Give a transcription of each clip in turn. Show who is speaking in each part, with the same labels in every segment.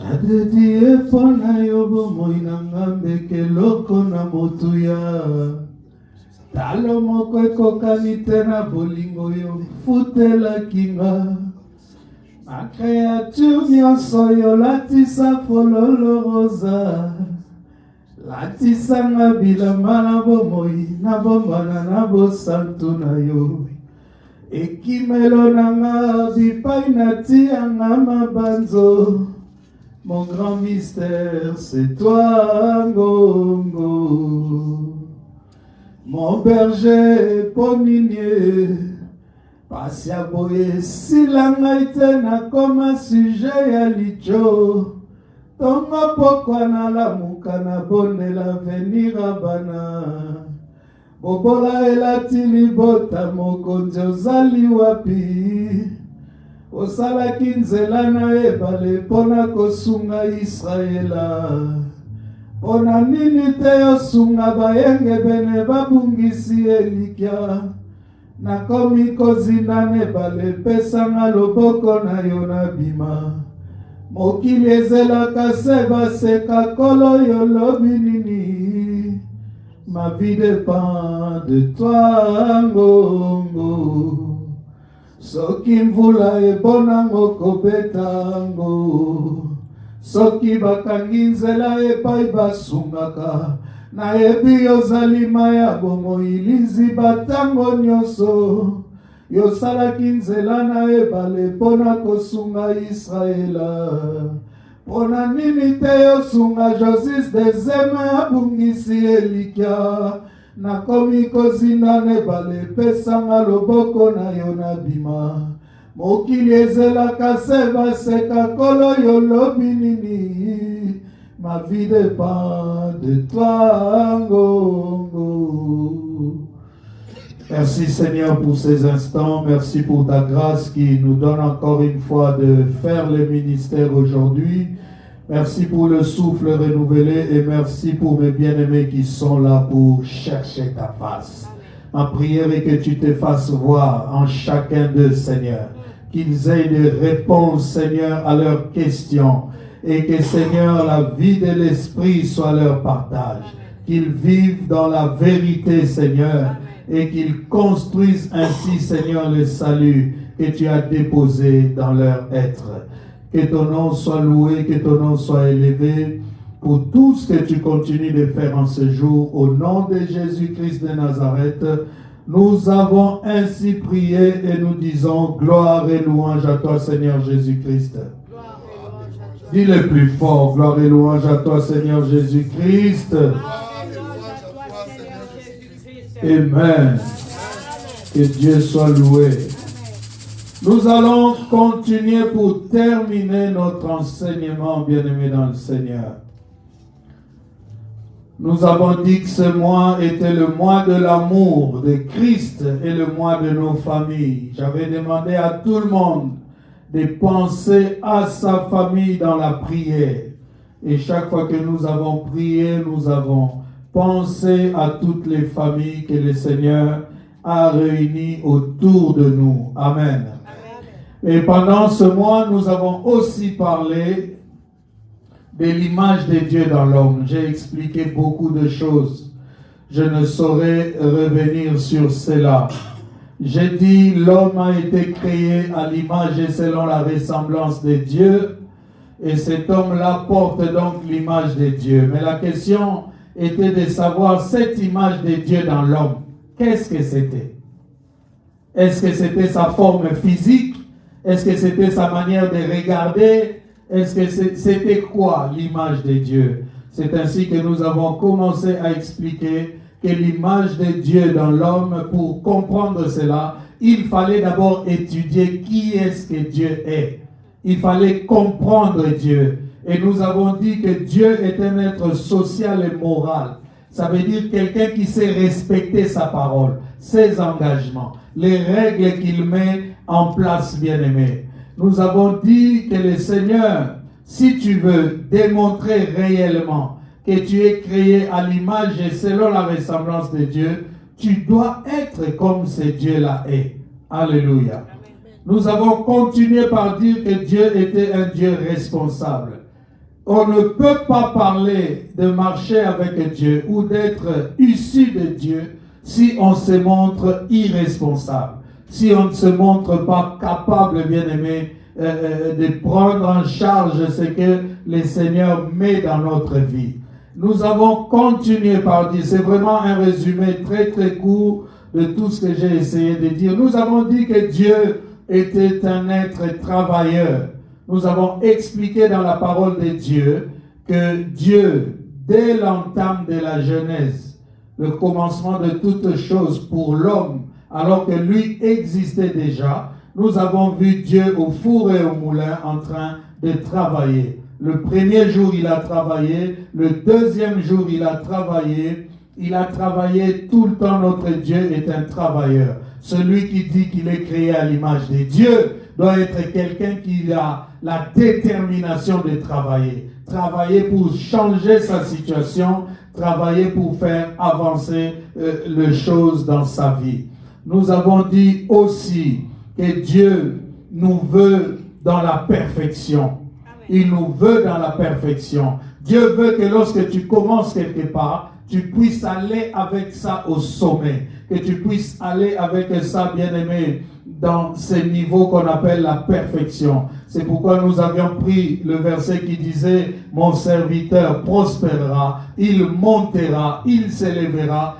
Speaker 1: Adedie pona yobo moina ngambe keloko na motuya. Talo moko ekokani tena bolingo yo futela kinga. Makreature nyonso yo latisa fololo rosa. Latisanga bilamba na bomoi na bombana na bosantu na yo. Ekimelo nanga bipai na tianga mabanzo. Mon grand mystère, c'est toi, Ngongo. Mon berger, poninier, Passia boye, silanga itena comme sujet ya licho. Tongo pokwa na lamuka na bonne l'avenir abana. Bobola elati libota mokonzi ozali wapi. Osalaki nzela na ebale pona kosunga Israela. Pona nini te yosunga bayenge bene babungisi elikya. Nakomi kozinda nebale pesanga loboko na yo na bima. Mokili ezelaka se baseka kolo yo lobi nini. Ma vie dépend de toi, Ngongo. Soki mvula ebonango kobetango. Soki bakangi nzela epai basungaka. Nayebi yozali maya bomoi liziba tango nyonso. Yosalaki nzela na ebale pona kosunga Israela. Pona nini te yosunga Josis dezeme abungisi elikya. Nakomi kozinda nebale pesanga loboko na yo na bima. Mokili ezelaka se baseka kolo yo lobi nini. Ma vie dépend de toi, Ngongo. Merci Seigneur pour ces instants. Merci pour ta grâce qui nous donne encore une fois de faire le ministère aujourd'hui. Merci pour le souffle renouvelé et merci pour mes bien-aimés qui sont là pour chercher ta face. Ma prière est que tu te fasses voir en chacun d'eux, Seigneur. Qu'ils aient des réponses, Seigneur, à leurs questions. Et que, Seigneur, la vie de l'Esprit soit leur partage. Qu'ils vivent dans la vérité, Seigneur. Et qu'ils construisent ainsi, Seigneur, le salut que tu as déposé dans leur être. Que ton nom soit loué, que ton nom soit élevé pour tout ce que tu continues de faire en ce jour. Au nom de Jésus-Christ de Nazareth, nous avons ainsi prié et nous disons gloire et louange à toi, Seigneur Jésus-Christ. Dis le plus fort, gloire et louange à toi, Seigneur Jésus-Christ. Amen. Que Dieu soit loué. Nous allons continuer pour terminer notre enseignement, bien-aimés dans le Seigneur. Nous avons dit que ce mois était le mois de l'amour de Christ et le mois de nos familles. J'avais demandé à tout le monde de penser à sa famille dans la prière. Et chaque fois que nous avons prié, nous avons pensé à toutes les familles que le Seigneur a réunies autour de nous. Amen. Et pendant ce mois, nous avons aussi parlé de l'image de Dieu dans l'homme. J'ai expliqué beaucoup de choses. Je ne saurais revenir sur cela. J'ai dit l'homme a été créé à l'image et selon la ressemblance de Dieu. Et cet homme-là porte donc l'image de Dieu. Mais la question était de savoir cette image de Dieu dans l'homme. Qu'est-ce que c'était? Est-ce que c'était sa forme physique? Est-ce que c'était sa manière de regarder? Est-ce que c'était quoi l'image de Dieu? C'est ainsi que nous avons commencé à expliquer que l'image de Dieu dans l'homme, pour comprendre cela, il fallait d'abord étudier qui est-ce que Dieu est. Il fallait comprendre Dieu. Et nous avons dit que Dieu est un être social et moral. Ça veut dire quelqu'un qui sait respecter sa parole, ses engagements, les règles qu'il met en place, bien-aimés. Nous avons dit que le Seigneur, si tu veux démontrer réellement que tu es créé à l'image et selon la ressemblance de Dieu, tu dois être comme ce Dieu-là est. Alléluia. Nous avons continué par dire que Dieu était un Dieu responsable. On ne peut pas parler de marcher avec Dieu ou d'être issu de Dieu si on se montre irresponsable, si on ne se montre pas capable, bien-aimé, de prendre en charge ce que le Seigneur met dans notre vie. Nous avons continué par dire, c'est vraiment un résumé très très court de tout ce que j'ai essayé de dire. Nous avons dit que Dieu était un être travailleur. Nous avons expliqué dans la parole de Dieu que Dieu, dès l'entame de la Genèse, le commencement de toutes choses pour l'homme, alors que lui existait déjà, nous avons vu Dieu au four et au moulin en train de travailler. Le premier jour, il a travaillé. Le deuxième jour, il a travaillé. Il a travaillé tout le temps. Notre Dieu est un travailleur. Celui qui dit qu'il est créé à l'image de Dieu doit être quelqu'un qui a la détermination de travailler. Travailler pour changer sa situation, travailler pour faire avancer les choses dans sa vie. Nous avons dit aussi que Dieu nous veut dans la perfection. Il nous veut dans la perfection. Dieu veut que lorsque tu commences quelque part, tu puisses aller avec ça au sommet. Que tu puisses aller avec ça, bien-aimé, dans ces niveaux qu'on appelle la perfection. C'est pourquoi nous avions pris le verset qui disait « Mon serviteur prospérera, il montera, il s'élèvera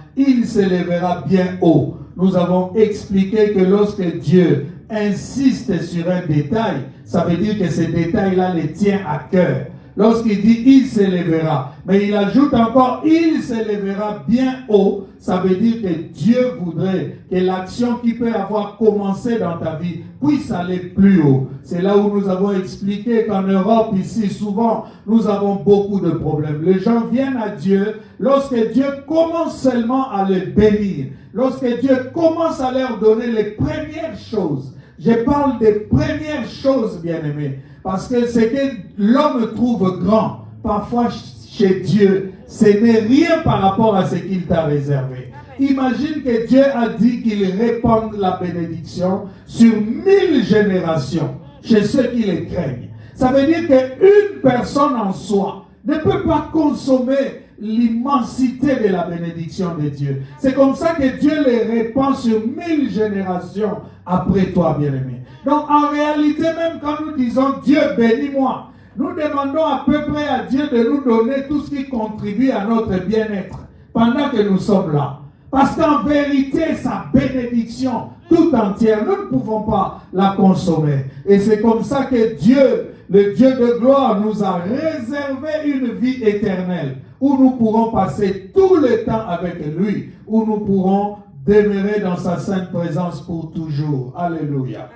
Speaker 1: bien haut. » Nous avons expliqué que lorsque Dieu insiste sur un détail, ça veut dire que ce détail-là le tient à cœur. Lorsqu'il dit « il s'élèvera », mais il ajoute encore « il s'élèvera bien haut », ça veut dire que Dieu voudrait que l'action qui peut avoir commencé dans ta vie puisse aller plus haut. C'est là où nous avons expliqué qu'en Europe, ici, souvent, nous avons beaucoup de problèmes. Les gens viennent à Dieu lorsque Dieu commence seulement à les bénir, lorsque Dieu commence à leur donner les premières choses. Je parle des premières choses, bien-aimés. Parce que ce que l'homme trouve grand, parfois chez Dieu, ce n'est rien par rapport à ce qu'il t'a réservé. Imagine que Dieu a dit qu'il répande la bénédiction sur 1000 générations chez ceux qui les craignent. Ça veut dire qu'une personne en soi ne peut pas consommer l'immensité de la bénédiction de Dieu. C'est comme ça que Dieu les répand sur 1000 générations après toi, bien-aimé. Donc, en réalité, même quand nous disons « Dieu, bénis-moi », nous demandons à peu près à Dieu de nous donner tout ce qui contribue à notre bien-être pendant que nous sommes là. Parce qu'en vérité, sa bénédiction tout entière, nous ne pouvons pas la consommer. Et c'est comme ça que Dieu, le Dieu de gloire, nous a réservé une vie éternelle où nous pourrons passer tout le temps avec lui, où nous pourrons demeurer dans sa sainte présence pour toujours. Alléluia.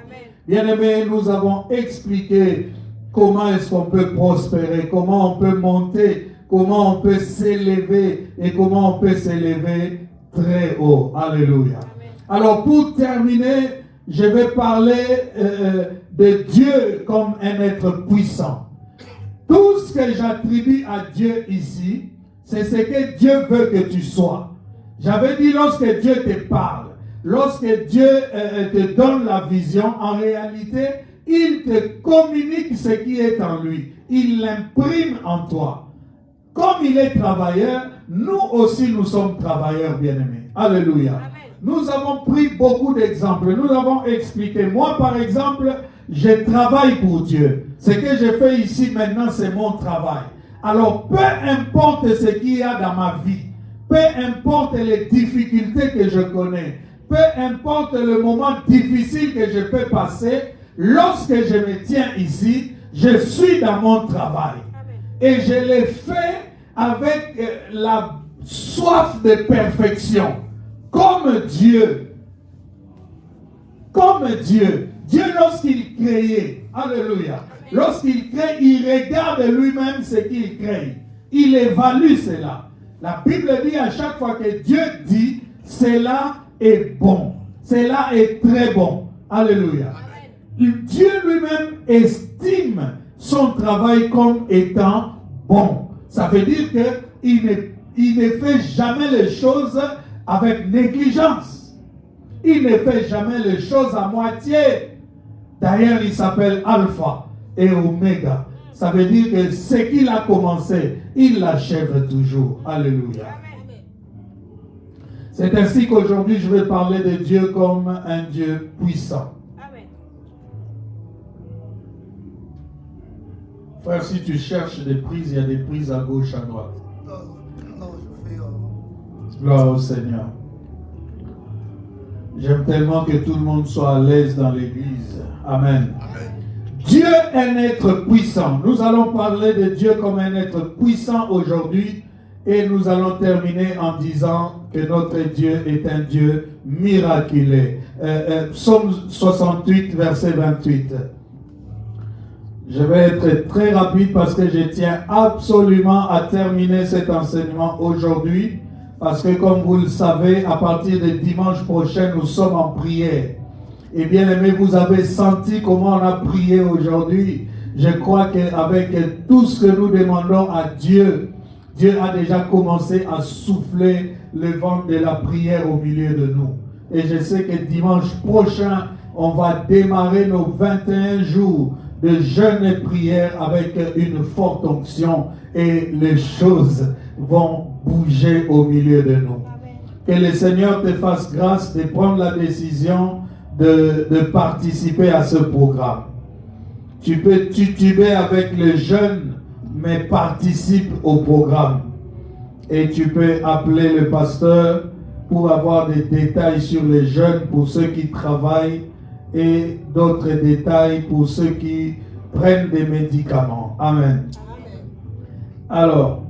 Speaker 1: Bien-aimés, nous avons expliqué comment est-ce qu'on peut prospérer, comment on peut monter, comment on peut s'élever et comment on peut s'élever très haut. Alléluia. Alors pour terminer, je vais parler de Dieu comme un être puissant. Tout ce que j'attribue à Dieu ici, c'est ce que Dieu veut que tu sois. J'avais dit, lorsque Dieu te parle, lorsque Dieu te donne la vision, en réalité, il te communique ce qui est en lui. Il l'imprime en toi. Comme il est travailleur, nous aussi nous sommes travailleurs, bien-aimés. Alléluia. Amen. Nous avons pris beaucoup d'exemples. Nous avons expliqué. Moi, par exemple, je travaille pour Dieu. Ce que je fais ici maintenant, c'est mon travail. Alors, peu importe ce qu'il y a dans ma vie, peu importe les difficultés que je connais, peu importe le moment difficile que je peux passer, lorsque je me tiens ici, je suis dans mon travail. Et je l'ai fait avec la soif de perfection. Comme Dieu. Comme Dieu. Dieu, lorsqu'il créait, alléluia, lorsqu'il crée, il regarde lui-même ce qu'il crée. Il évalue cela. La Bible dit à chaque fois que Dieu dit, cela est bon. Cela est très bon. Alléluia. Dieu lui-même estime son travail comme étant bon. Ça veut dire qu'il ne fait jamais les choses avec négligence. Il ne fait jamais les choses à moitié. D'ailleurs, il s'appelle Alpha et Oméga. Ça veut dire que ce qu'il a commencé, il l'achève toujours. Alléluia. C'est ainsi qu'aujourd'hui, je vais parler de Dieu comme un Dieu puissant. Frère, si tu cherches des prises, il y a des prises à gauche, à droite. Non, je fais... Gloire au Seigneur. J'aime tellement que tout le monde soit à l'aise dans l'église. Amen. Amen. Dieu est un être puissant. Nous allons parler de Dieu comme un être puissant aujourd'hui et nous allons terminer en disant que notre Dieu est un Dieu miraculeux. Psaume 68, verset 28. Je vais être très rapide parce que je tiens absolument à terminer cet enseignement aujourd'hui. Parce que comme vous le savez, à partir de dimanche prochain, nous sommes en prière. Et bien aimé, vous avez senti comment on a prié aujourd'hui. Je crois qu'avec tout ce que nous demandons à Dieu, Dieu a déjà commencé à souffler le vent de la prière au milieu de nous. Et je sais que dimanche prochain, on va démarrer nos 21 jours de jeûne et prière avec une forte onction et les choses vont bouger au milieu de nous. Amen. Que le Seigneur te fasse grâce de prendre la décision de participer à ce programme. Tu peux tituber avec le jeûne, mais participe au programme. Et tu peux appeler le pasteur pour avoir des détails sur le jeûne pour ceux qui travaillent et d'autres détails pour ceux qui prennent des médicaments. Amen. Alors,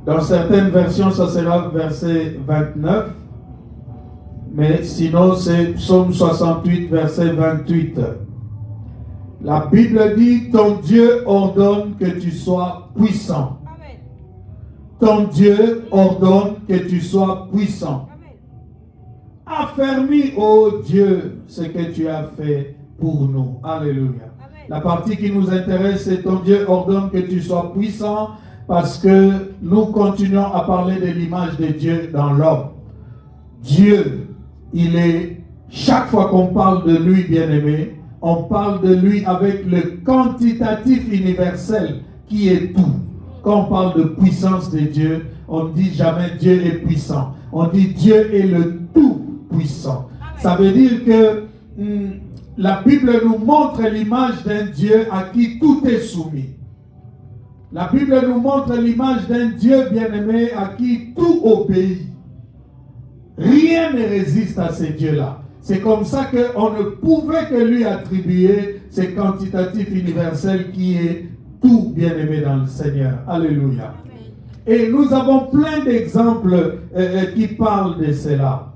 Speaker 1: dans certaines versions, ça sera verset 29. Mais sinon, c'est Psaume 68, verset 28. La Bible dit, ton Dieu ordonne que tu sois puissant. Amen. Ton Dieu ordonne que tu sois puissant. Amen. Affermis, ô Dieu, ce que tu as fait pour nous. Alléluia. Amen. La partie qui nous intéresse, c'est ton Dieu ordonne que tu sois puissant parce que nous continuons à parler de l'image de Dieu dans l'homme. Dieu, il est, chaque fois qu'on parle de lui, bien-aimé, on parle de lui avec le quantitatif universel qui est tout. Quand on parle de puissance de Dieu, on ne dit jamais Dieu est puissant. On dit Dieu est le tout puissant. Ça veut dire que la Bible nous montre l'image d'un Dieu à qui tout est soumis. La Bible nous montre l'image d'un Dieu bien-aimé à qui tout obéit. Rien ne résiste à ce Dieu-là. C'est comme ça qu'on ne pouvait que lui attribuer ce quantitatif universel qui est tout bien-aimé dans le Seigneur. Alléluia. Et nous avons plein d'exemples qui parlent de cela.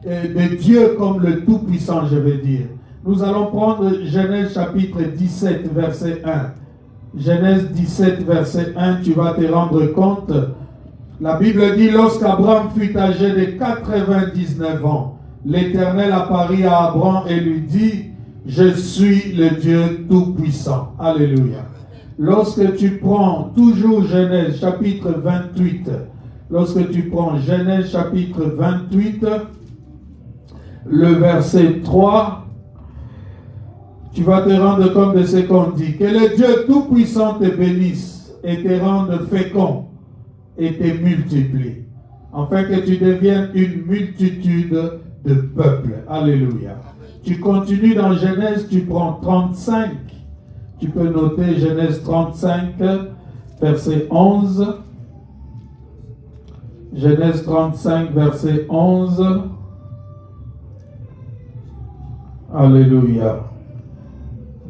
Speaker 1: De Dieu comme le Tout-Puissant, je veux dire. Nous allons prendre Genèse chapitre 17, verset 1. Genèse 17, verset 1, tu vas te rendre compte. La Bible dit, lorsqu'Abraham fut âgé de 99 ans, l'Éternel apparut à Abraham et lui dit, je suis le Dieu Tout-Puissant. Alléluia. Lorsque tu prends toujours Genèse chapitre 28, lorsque tu prends Genèse chapitre 28, le verset 3, tu vas te rendre compte de ce qu'on dit. Que le Dieu Tout-Puissant te bénisse et te rende fécond et te multiplie, afin que tu deviennes une multitude de peuples. Alléluia. Tu continues dans Genèse, tu prends 35. Tu peux noter Genèse 35, verset 11. Genèse 35, verset 11. Alléluia.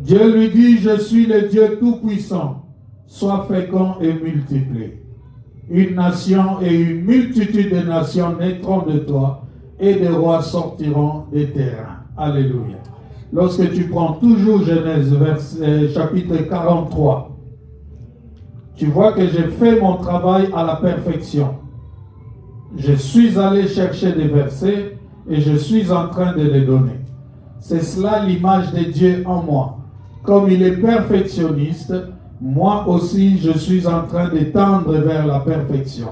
Speaker 1: Dieu lui dit, je suis le Dieu Tout-Puissant. Sois fécond et multiplie. Une nation et une multitude de nations naîtront de toi et des rois sortiront des terrains. Alléluia. Lorsque tu prends toujours Genèse chapitre 43, tu vois que j'ai fait mon travail à la perfection. Je suis allé chercher des versets et je suis en train de les donner. C'est cela l'image de Dieu en moi. Comme il est perfectionniste, moi aussi je suis en train de tendre vers la perfection.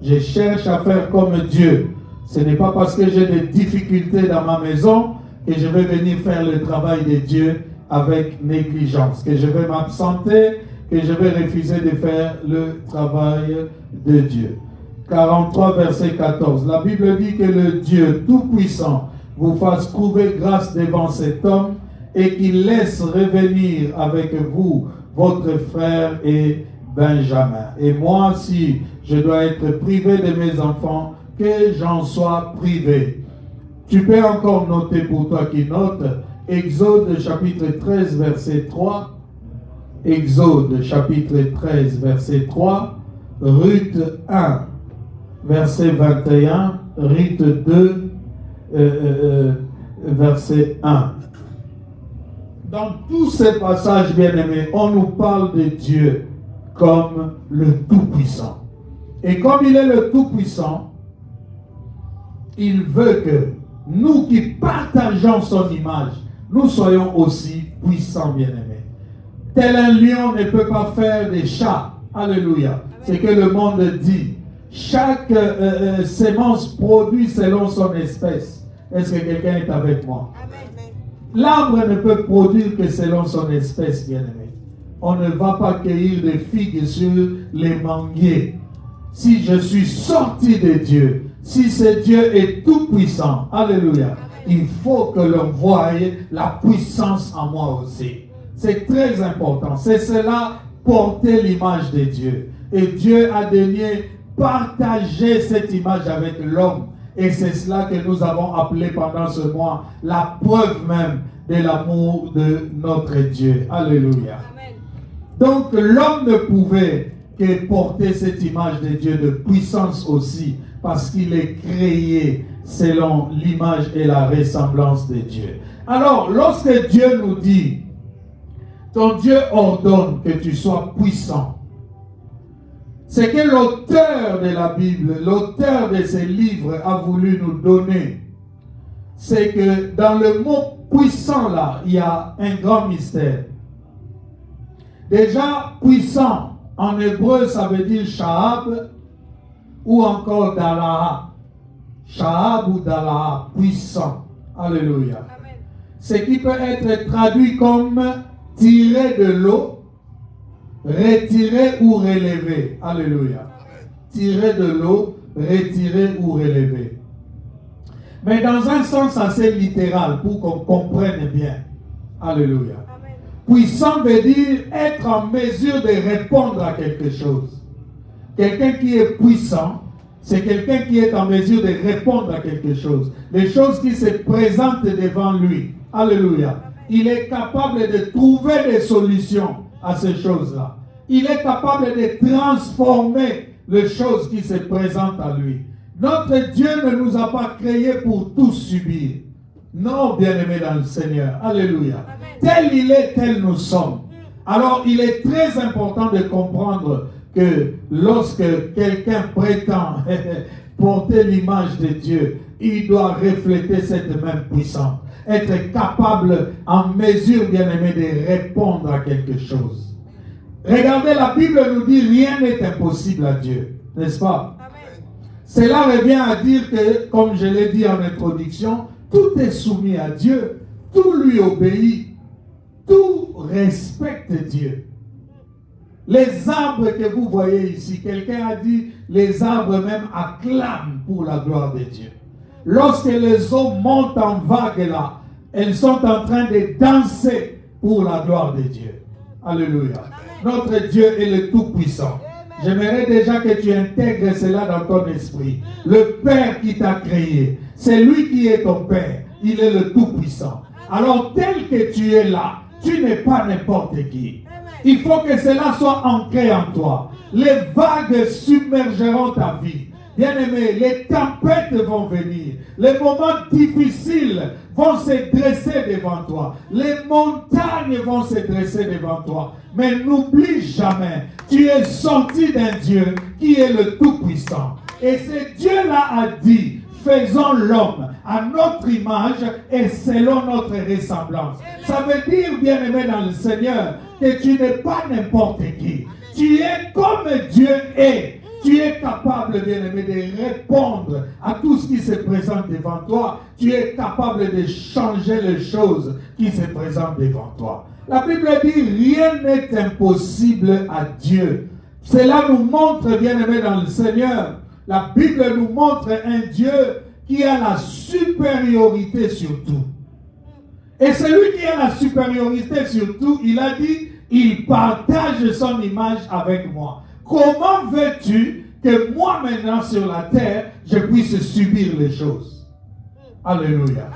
Speaker 1: Je cherche à faire comme Dieu. Ce n'est pas parce que j'ai des difficultés dans ma maison que je vais venir faire le travail de Dieu avec négligence, que je vais m'absenter, que je vais refuser de faire le travail de Dieu. 43 verset 14. La Bible dit que le Dieu Tout-Puissant vous fasse trouver grâce devant cet homme et qu'il laisse revenir avec vous votre frère et Benjamin. Et moi, si je dois être privé de mes enfants, que j'en sois privé. Tu peux encore noter pour toi qui note, Exode chapitre 13, verset 3, Exode chapitre 13, verset 3, Ruth 1, verset 21, Ruth 2, verset 1. Dans tous ces passages, bien-aimés, on nous parle de Dieu comme le Tout-Puissant. Et comme il est le Tout-Puissant, il veut que nous qui partageons son image, nous soyons aussi puissants, bien-aimés. Tel un lion ne peut pas faire des chats. Alléluia. C'est que le monde dit. Chaque sémence produit selon son espèce. Est-ce que quelqu'un est avec moi? L'arbre ne peut produire que selon son espèce, bien-aimé. On ne va pas cueillir des figues sur les manguiers. Si je suis sorti de Dieu, si ce Dieu est tout puissant, alléluia, il faut que l'on voie la puissance en moi aussi. C'est très important. C'est cela, porter l'image de Dieu. Et Dieu a daigné partager cette image avec l'homme. Et c'est cela que nous avons appelé pendant ce mois la preuve même de l'amour de notre Dieu. Alléluia. Amen. Donc l'homme ne pouvait que porter cette image de Dieu de puissance aussi, parce qu'il est créé selon l'image et la ressemblance de Dieu. Alors, lorsque Dieu nous dit, ton Dieu ordonne que tu sois puissant, c'est que l'auteur de la Bible, l'auteur de ces livres a voulu nous donner, c'est que dans le mot puissant là, il y a un grand mystère. Déjà, puissant, en hébreu, ça veut dire Shahab ou encore Dalaha. Shahab ou Dalaha, puissant. Alléluia. Amen. Ce qui peut être traduit comme tirer de l'eau, retirer ou relever. Alléluia. Tirer de l'eau, retirer ou relever. Mais dans un sens assez littéral, pour qu'on comprenne bien. Alléluia. Puissant veut dire être en mesure de répondre à quelque chose. Quelqu'un qui est puissant, c'est quelqu'un qui est en mesure de répondre à quelque chose. Les choses qui se présentent devant lui. Alléluia. Il est capable de trouver des solutions à ces choses-là. Il est capable de transformer les choses qui se présentent à lui. Notre Dieu ne nous a pas créés pour tout subir. Non, bien-aimés dans le Seigneur. Alléluia. Tel il est, tel nous sommes. Alors, il est très important de comprendre que lorsque quelqu'un prétend porter l'image de Dieu, il doit refléter cette même puissance. Être capable, en mesure, bien-aimé, de répondre à quelque chose. Regardez, la Bible nous dit rien n'est impossible à Dieu. N'est-ce pas? Amen. Cela revient à dire que, comme je l'ai dit en introduction, tout est soumis à Dieu. Tout lui obéit. Tout respecte Dieu. Les arbres que vous voyez ici, quelqu'un a dit, les arbres même acclament pour la gloire de Dieu. Lorsque les eaux montent en vagues là, elles sont en train de danser pour la gloire de Dieu. Alléluia. Notre Dieu est le Tout-Puissant. J'aimerais déjà que tu intègres cela dans ton esprit. Le Père qui t'a créé, c'est lui qui est ton Père. Il est le Tout-Puissant. Alors tel que tu es là, tu n'es pas n'importe qui. Il faut que cela soit ancré en toi. Les vagues submergeront ta vie. Bien-aimé, les tempêtes vont venir. Les moments difficiles vont se dresser devant toi. Les montagnes vont se dresser devant toi. Mais n'oublie jamais, tu es sorti d'un Dieu qui est le Tout-Puissant. Et ce Dieu-là a dit, faisons l'homme à notre image et selon notre ressemblance. Ça veut dire, bien-aimé dans le Seigneur, que tu n'es pas n'importe qui. Tu es comme Dieu est. Tu es capable, bien-aimé, de répondre à tout ce qui se présente devant toi. Tu es capable de changer les choses qui se présentent devant toi. La Bible dit, rien n'est impossible à Dieu. Cela nous montre, bien-aimé dans le Seigneur, la Bible nous montre un Dieu qui a la supériorité sur tout. Et celui qui a la supériorité sur tout, il a dit, il partage son image avec moi. Comment veux-tu que moi maintenant sur la terre, je puisse subir les choses? Alléluia.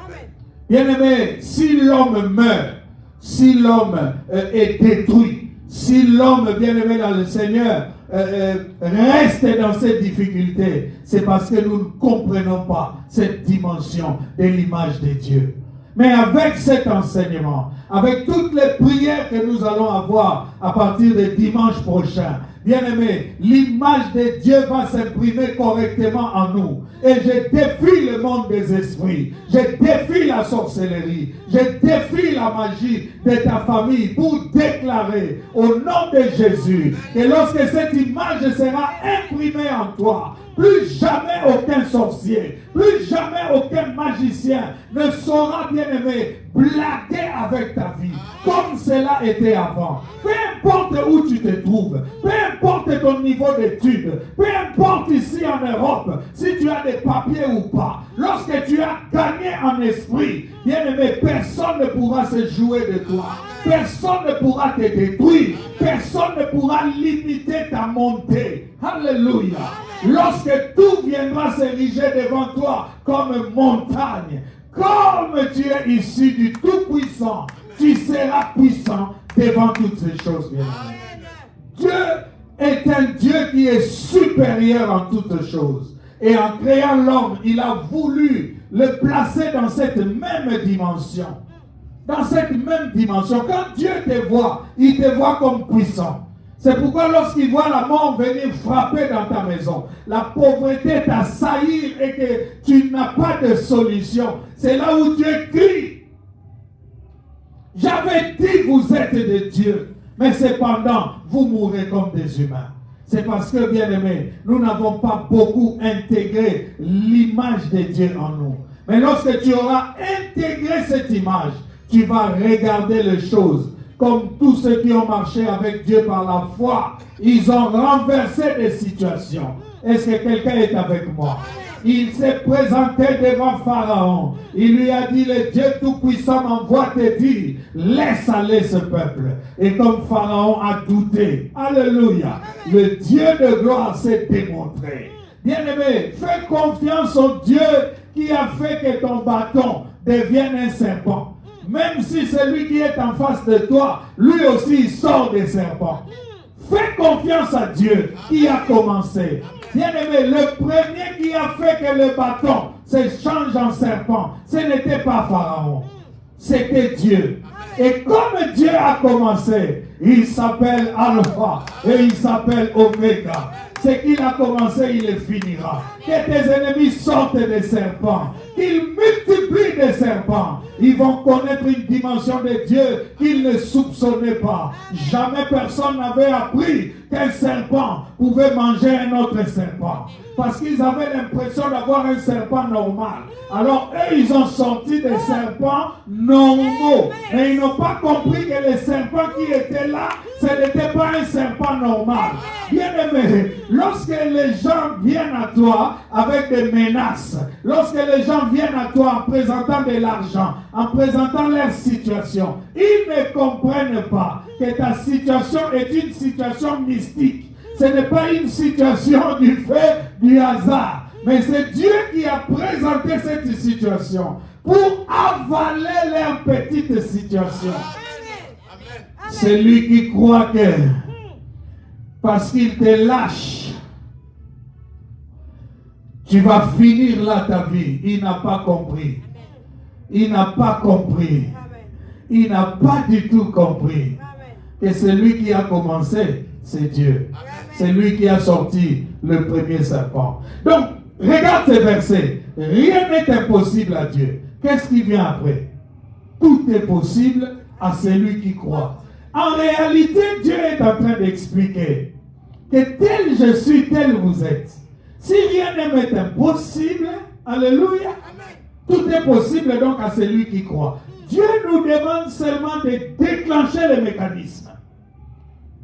Speaker 1: Bien-aimé, si l'homme meurt, si l'homme est détruit, si l'homme, bien-aimé dans le Seigneur, reste dans cette difficulté, c'est parce que nous ne comprenons pas cette dimension de l'image de Dieu. Mais avec cet enseignement, avec toutes les prières que nous allons avoir à partir de dimanche prochain, bien-aimé, l'image de Dieu va s'imprimer correctement en nous. Et je défie le monde des esprits. Je défie la sorcellerie. Je défie la magie de ta famille pour déclarer au nom de Jésus que lorsque cette image sera imprimée en toi, plus jamais aucun sorcier, plus jamais aucun magicien ne saura, bien-aimé, blaguer avec ta vie comme cela était avant. Peu importe où tu te trouves, peu importe ton niveau d'études, peu importe ici en Europe, si tu as des papiers ou pas, lorsque tu as gagné en esprit, bien-aimé, personne ne pourra se jouer de toi. Personne ne pourra te détruire. Personne ne pourra limiter ta montée. Alléluia. Lorsque tout viendra s'ériger devant toi comme montagne, comme tu es issu du Tout-Puissant, tu seras puissant devant toutes ces choses. Dieu est un Dieu qui est supérieur en toutes choses. Et en créant l'homme, il a voulu le placer dans cette même dimension. Dans cette même dimension. Quand Dieu te voit, il te voit comme puissant. C'est pourquoi lorsqu'il voit la mort venir frapper dans ta maison, la pauvreté t'assaillir et que tu n'as pas de solution, c'est là où Dieu crie. J'avais dit vous êtes de Dieu, mais cependant vous mourrez comme des humains. C'est parce que, bien-aimés, nous n'avons pas beaucoup intégré l'image de Dieu en nous. Mais lorsque tu auras intégré cette image, tu vas regarder les choses comme tous ceux qui ont marché avec Dieu par la foi. Ils ont renversé des situations. Est-ce que quelqu'un est avec moi? Il s'est présenté devant Pharaon. Il lui a dit, le Dieu Tout-Puissant m'envoie te dire, laisse aller ce peuple. Et comme Pharaon a douté, alléluia, le Dieu de gloire s'est démontré. Bien-aimé, fais confiance au Dieu qui a fait que ton bâton devienne un serpent. Même si celui qui est en face de toi, lui aussi il sort des serpents. fais confiance à Dieu qui a commencé. Bien-aimé, le premier qui a fait que le bâton se change en serpent, ce n'était pas Pharaon, c'était Dieu. Et comme Dieu a commencé, il s'appelle Alpha et il s'appelle Oméga. Ce qu'il a commencé, il le finira. Que tes ennemis sortent des serpents, qu'ils multiplient des serpents. Ils vont connaître une dimension de Dieu qu'ils ne soupçonnaient pas. Jamais personne n'avait appris qu'un serpent pouvait manger un autre serpent. Parce qu'ils avaient l'impression d'avoir un serpent normal. Alors eux, ils ont sorti des serpents normaux. Et ils n'ont pas compris que les serpents qui étaient là, ce n'était pas un serpent normal. Bien-aimé, lorsque les gens viennent à toi avec des menaces, lorsque les gens viennent à toi en présentant de l'argent, en présentant leur situation, ils ne comprennent pas que ta situation est une situation mystique. Ce n'est pas une situation du fait du hasard, mais c'est Dieu qui a présenté cette situation pour avaler leur petite situation. C'est lui qui croit que parce qu'il te lâche, tu vas finir là ta vie. Il n'a pas compris. Il n'a pas compris. Il n'a pas du tout compris que celui qui a commencé, c'est Dieu. C'est lui qui a sorti le premier serpent. Donc, regarde ces versets. Rien n'est impossible à Dieu. Qu'est-ce qui vient après? Tout est possible à celui qui croit. En réalité, Dieu est en train d'expliquer que tel je suis, tel vous êtes. Si rien n'est impossible, alléluia, tout est possible donc à celui qui croit. Dieu nous demande seulement de déclencher le mécanisme.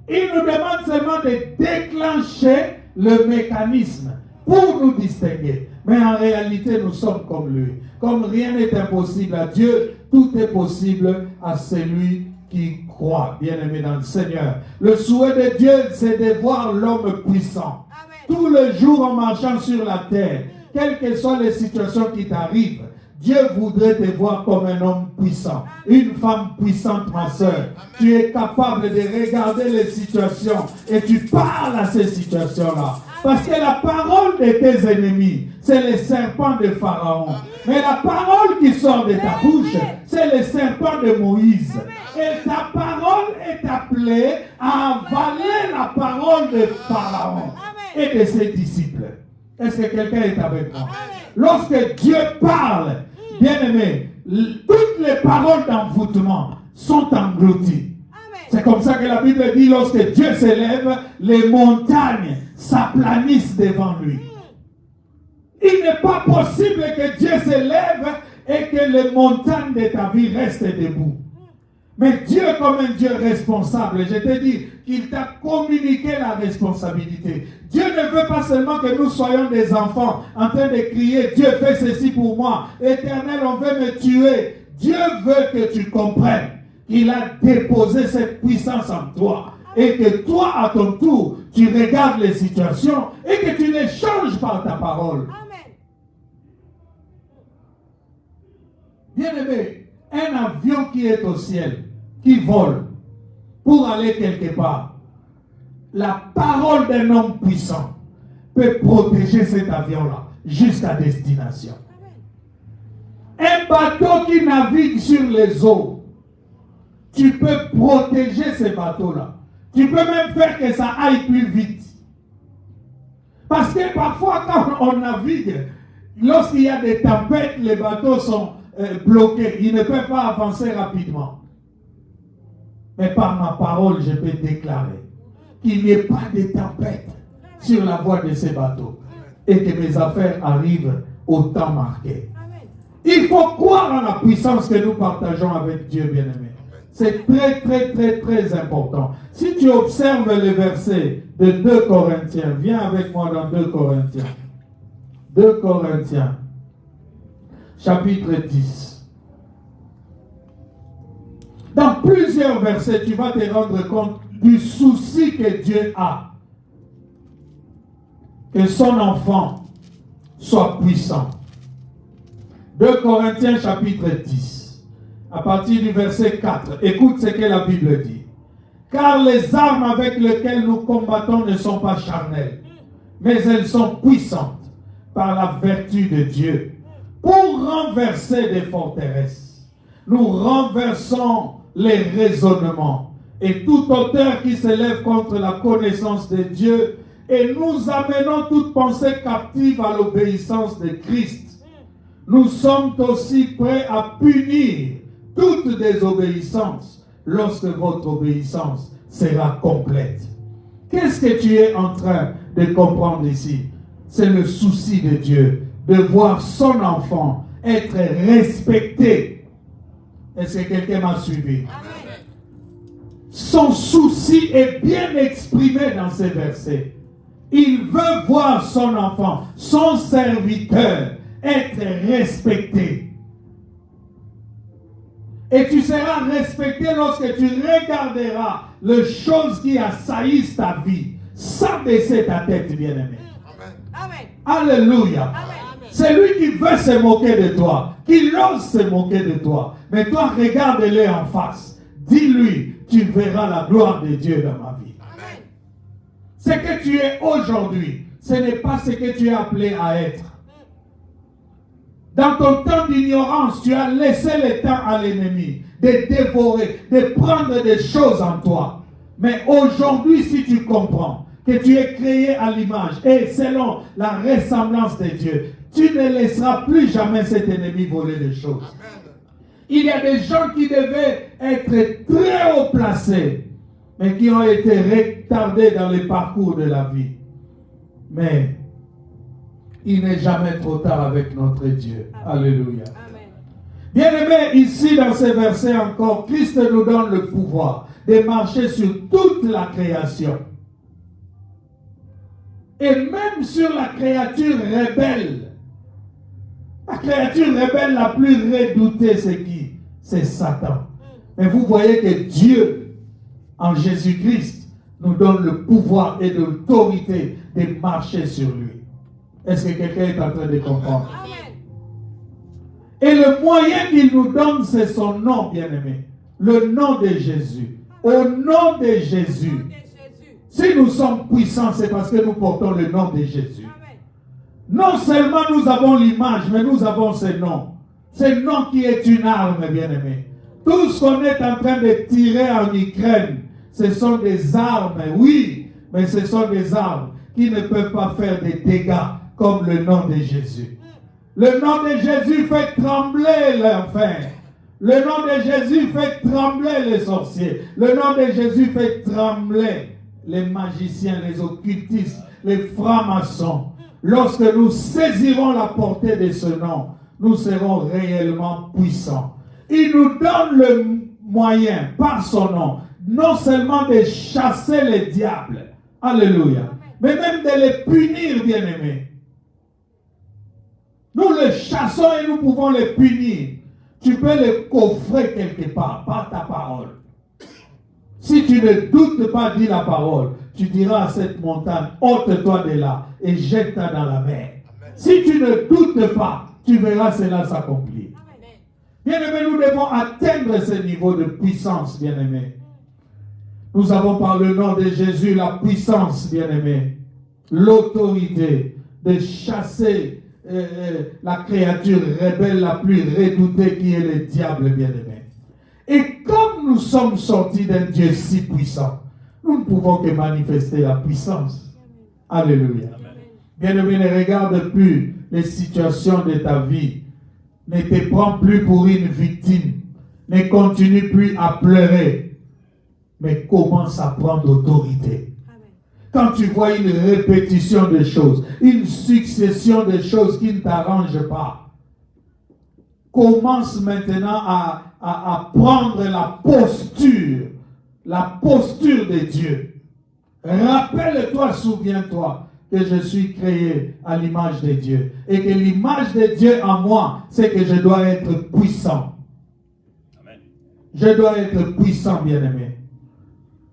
Speaker 1: Il nous demande seulement de déclencher le mécanisme pour nous distinguer. Mais en réalité, nous sommes comme lui. Comme rien n'est impossible à Dieu, tout est possible à celui qui croit, bien-aimé dans le Seigneur. Le souhait de Dieu, c'est de voir l'homme puissant. Tout le jour en marchant sur la terre, quelles que soient les situations qui t'arrivent, Dieu voudrait te voir comme un homme puissant, une femme puissante, ma soeur. Tu es capable de regarder les situations et tu parles à ces situations-là. Parce que la parole de tes ennemis, c'est le serpent de Pharaon. Mais la parole qui sort de ta bouche, c'est le serpent de Moïse. Et ta parole est appelée à avaler la parole de Pharaon et de ses disciples. Est-ce que quelqu'un est avec moi? Lorsque Dieu parle, bien-aimé, toutes les paroles d'envoûtement sont englouties. C'est comme ça que la Bible dit, lorsque Dieu s'élève, les montagnes s'aplanissent devant lui. Il n'est pas possible que Dieu s'élève et que les montagnes de ta vie restent debout. Mais Dieu, comme un Dieu responsable, je te dis qu'il t'a communiqué la responsabilité. Dieu ne veut pas seulement que nous soyons des enfants en train de crier, Dieu fait ceci pour moi, Éternel, on veut me tuer. Dieu veut que tu comprennes qu'il a déposé cette puissance en toi et que toi, à ton tour, tu regardes les situations et que tu les changes par ta parole. Bien-aimé, un avion qui est au ciel, qui vole pour aller quelque part, la parole d'un homme puissant peut protéger cet avion-là jusqu'à destination. Un bateau qui navigue sur les eaux, tu peux protéger ce bateau-là. Tu peux même faire que ça aille plus vite. Parce que parfois, quand on navigue, lorsqu'il y a des tempêtes, les bateaux sont bloqués. Ils ne peuvent pas avancer rapidement. Mais par ma parole, je peux déclarer qu'il n'y ait pas de tempête sur la voie de ces bateaux et que mes affaires arrivent au temps marqué. Il faut croire en la puissance que nous partageons avec Dieu, bien-aimé. C'est très, très, très, très important. Si tu observes les versets de 2 Corinthiens, viens avec moi dans 2 Corinthiens. 2 Corinthiens, chapitre 10. Dans plusieurs versets, tu vas te rendre compte du souci que Dieu a. Que son enfant soit puissant. 2 Corinthiens chapitre 10. À partir du verset 4. Écoute ce que la Bible dit. Car les armes avec lesquelles nous combattons ne sont pas charnelles, mais elles sont puissantes par la vertu de Dieu pour renverser des forteresses. Nous renversons les raisonnements et toute hauteur qui s'élève contre la connaissance de Dieu et nous amenons toute pensée captive à l'obéissance de Christ. Nous sommes aussi prêts à punir toute désobéissance lorsque votre obéissance sera complète. Qu'est-ce que tu es en train de comprendre ici? C'est le souci de Dieu de voir son enfant être respecté. Est-ce que quelqu'un m'a suivi? Amen. Son souci est bien exprimé dans ces versets. Il veut voir son enfant, son serviteur, être respecté. Et tu seras respecté lorsque tu regarderas les choses qui assaillissent ta vie, sans baisser ta tête, bien-aimé. Amen. Alléluia. Amen. C'est lui qui veut se moquer de toi, qui ose se moquer de toi. Mais toi, regarde-le en face. Dis-lui, tu verras la gloire de Dieu dans ma vie. Amen. Ce que tu es aujourd'hui, ce n'est pas ce que tu es appelé à être. Dans ton temps d'ignorance, tu as laissé le temps à l'ennemi de dévorer, de prendre des choses en toi. Mais aujourd'hui, si tu comprends que tu es créé à l'image et selon la ressemblance de Dieu, tu ne laisseras plus jamais cet ennemi voler des choses. Amen. Il y a des gens qui devaient être très haut placés, mais qui ont été retardés dans le parcours de la vie. Mais il n'est jamais trop tard avec notre Dieu. Amen. Alléluia. Bien-aimés, ici dans ces versets encore, Christ nous donne le pouvoir de marcher sur toute la création. Et même sur la créature rebelle. La créature rebelle la plus redoutée, c'est qui? C'est Satan. Mais vous voyez que Dieu, en Jésus-Christ, nous donne le pouvoir et l'autorité de marcher sur lui. Est-ce que quelqu'un est en train de comprendre? Amen. Et le moyen qu'il nous donne, c'est son nom, bien-aimé. Le nom de Jésus. Au nom de Jésus. Si nous sommes puissants, c'est parce que nous portons le nom de Jésus. Amen. Non seulement nous avons l'image, mais nous avons ce nom. Ce nom qui est une arme, bien-aimé. Tout ce qu'on est en train de tirer en Ukraine, ce sont des armes, oui, mais ce sont des armes qui ne peuvent pas faire des dégâts comme le nom de Jésus. Le nom de Jésus fait trembler l'enfer. Le nom de Jésus fait trembler les sorciers. Le nom de Jésus fait trembler les magiciens, les occultistes, les francs-maçons. Lorsque nous saisirons la portée de ce nom, nous serons réellement puissants. Il nous donne le moyen, par son nom, non seulement de chasser les diables, alléluia, mais même de les punir, bien-aimés. Nous les chassons et nous pouvons les punir. Tu peux les coffrer quelque part par ta parole. Si tu ne doutes pas, dis la parole. Tu diras à cette montagne, ôte-toi de là et jette-toi dans la mer. Amen. Si tu ne doutes pas, tu verras cela s'accomplir. Bien-aimés, nous devons atteindre ce niveau de puissance, bien-aimés. Nous avons par le nom de Jésus la puissance, bien-aimés, l'autorité de chasser la créature rebelle la plus redoutée qui est le diable, bien-aimé. Et comme nous sommes sortis d'un Dieu si puissant, nous ne pouvons que manifester la puissance. Alléluia. Bien-aimé, ne regarde plus les situations de ta vie. Ne te prends plus pour une victime. Ne continue plus à pleurer. Mais commence à prendre autorité. Quand tu vois une répétition de choses, une succession de choses qui ne t'arrangent pas, commence maintenant à prendre la posture de Dieu. Rappelle-toi, souviens-toi que je suis créé à l'image de Dieu et que l'image de Dieu en moi, c'est que je dois être puissant. Amen. Je dois être puissant, bien-aimé.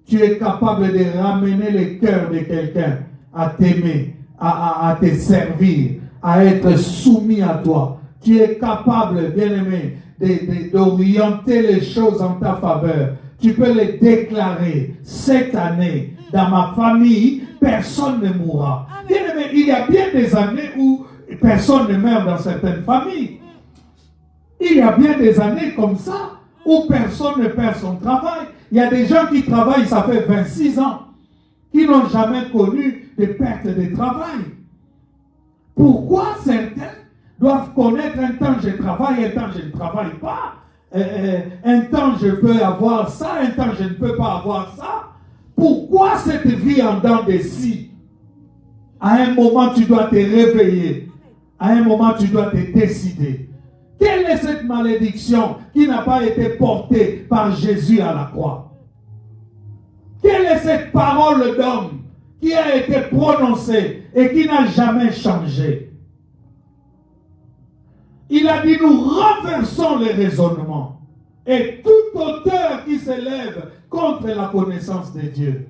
Speaker 1: Tu es capable de ramener le cœur de quelqu'un à t'aimer, à te servir, à être soumis à toi. Tu es capable, bien-aimé, d'orienter les choses en ta faveur. Tu peux les déclarer. Cette année, dans ma famille, personne ne mourra. Bien aimé, il y a bien des années où personne ne meurt dans certaines familles. Il y a bien des années comme ça où personne ne perd son travail. Il y a des gens qui travaillent, ça fait 26 ans, qui n'ont jamais connu de perte de travail. Pourquoi certains doivent connaître un temps je travaille, un temps je ne travaille pas, un temps je peux avoir ça, un temps je ne peux pas avoir ça? Pourquoi cette vie en dents de scie? À un moment tu dois te réveiller, à un moment tu dois te décider. Quelle est cette malédiction qui n'a pas été portée par Jésus à la croix? Quelle est cette parole d'homme qui a été prononcée et qui n'a jamais changé? Il a dit, nous renversons les raisonnements et tout auteur qui s'élève contre la connaissance de Dieu.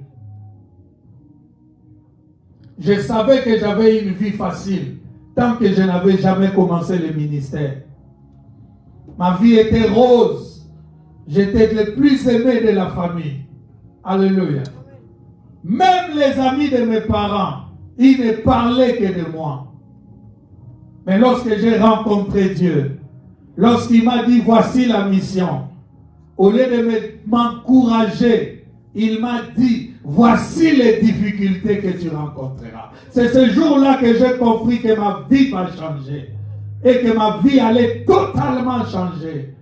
Speaker 1: Je savais que j'avais une vie facile tant que je n'avais jamais commencé le ministère. Ma vie était rose. J'étais le plus aimé de la famille. Alléluia. Même les amis de mes parents, ils ne parlaient que de moi. Mais lorsque j'ai rencontré Dieu, lorsqu'il m'a dit voici la mission, au lieu de m'encourager, il m'a dit voici les difficultés que tu rencontreras. C'est ce jour-là que j'ai compris que ma vie va changer et que ma vie allait totalement changer.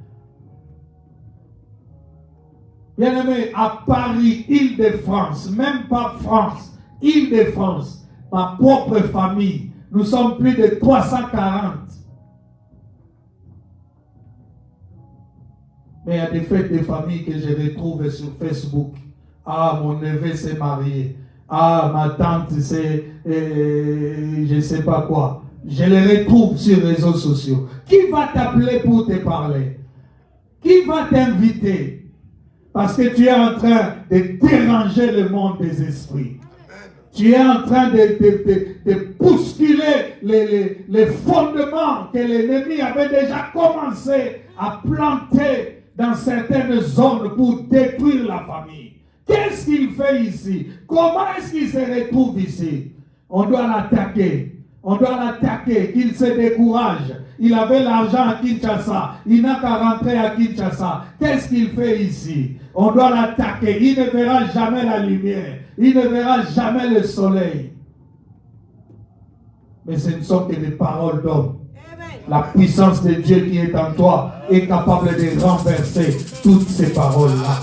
Speaker 1: Bien-aimé, à Paris, Île-de-France, même pas France, Île-de-France, ma propre famille, nous sommes plus de 340. Mais il y a des fêtes de famille que je retrouve sur Facebook. Ah, mon neveu s'est marié. Ah, ma tante c'est je ne sais pas quoi. Je les retrouve sur les réseaux sociaux. Qui va t'appeler pour te parler? Qui va t'inviter? Parce que tu es en train de déranger le monde des esprits. Tu es en train de bousculer les fondements que l'ennemi avait déjà commencé à planter dans certaines zones pour détruire la famille. Qu'est-ce qu'il fait ici? Comment est-ce qu'il se retrouve ici? On doit l'attaquer. On doit l'attaquer, qu'il se décourage. Il avait l'argent à Kinshasa. Il n'a qu'à rentrer à Kinshasa. Qu'est-ce qu'il fait ici? On doit l'attaquer. Il ne verra jamais la lumière. Il ne verra jamais le soleil. Mais ce ne sont que des paroles d'homme. La puissance de Dieu qui est en toi est capable de renverser toutes ces paroles-là.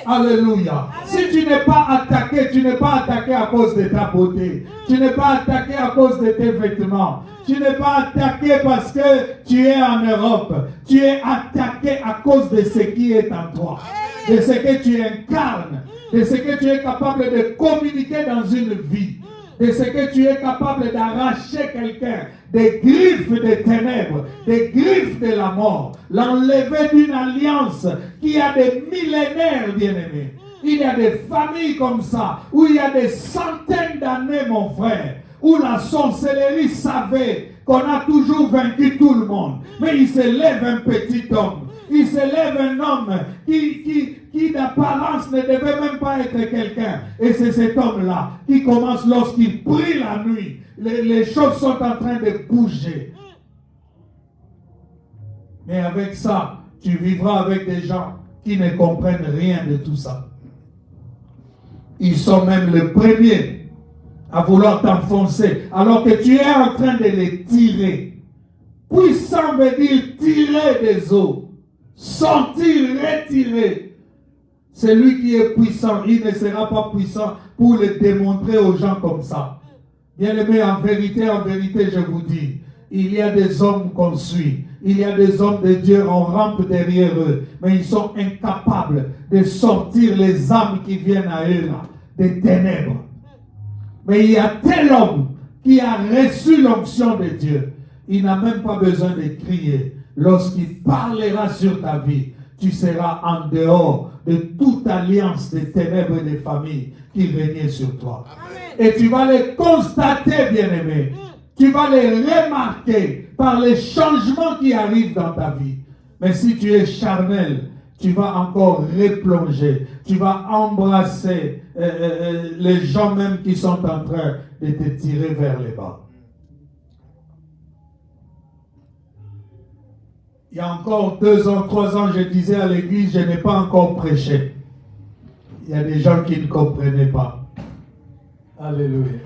Speaker 1: Alléluia. Si tu n'es pas attaqué, tu n'es pas attaqué à cause de ta beauté. Tu n'es pas attaqué à cause de tes vêtements. Tu n'es pas attaqué parce que tu es en Europe. Tu es attaqué à cause de ce qui est en toi. De ce que tu incarnes. De ce que tu es capable de communiquer dans une vie. De ce que tu es capable d'arracher quelqu'un des griffes des ténèbres, des griffes de la mort, l'enlever d'une alliance qui a des millénaires, bien-aimés. Il y a des familles comme ça, où il y a des centaines d'années, mon frère, où la sorcellerie savait qu'on a toujours vaincu tout le monde. Mais il se lève un petit homme. Il se lève un homme qui d'apparence ne devait même pas être quelqu'un. Et c'est cet homme-là qui commence lorsqu'il prie la nuit. Les choses sont en train de bouger. Mais avec ça, tu vivras avec des gens qui ne comprennent rien de tout ça. Ils sont même les premiers à vouloir t'enfoncer, alors que tu es en train de les tirer. Puissant veut dire tirer des eaux. Sortir, retirer. Celui qui est puissant, il ne sera pas puissant pour le démontrer aux gens comme ça. Bien-aimés, en vérité, je vous dis, il y a des hommes qu'on suit. Il y a des hommes de Dieu, on rampe derrière eux. Mais ils sont incapables de sortir les âmes qui viennent à eux, là, des ténèbres. Mais il y a tel homme qui a reçu l'onction de Dieu. Il n'a même pas besoin de crier. Lorsqu'il parlera sur ta vie, tu seras en dehors de toute alliance des ténèbres et des familles qui régnaient sur toi. Amen. Et tu vas les constater, bien-aimé. Tu vas les remarquer par les changements qui arrivent dans ta vie. Mais si tu es charnel, tu vas encore replonger, tu vas embrasser les gens même qui sont en train de te tirer vers les bas. Il y a encore 2 ans, 3 ans, je disais à l'église, je n'ai pas encore prêché. Il y a des gens qui ne comprenaient pas. Alléluia.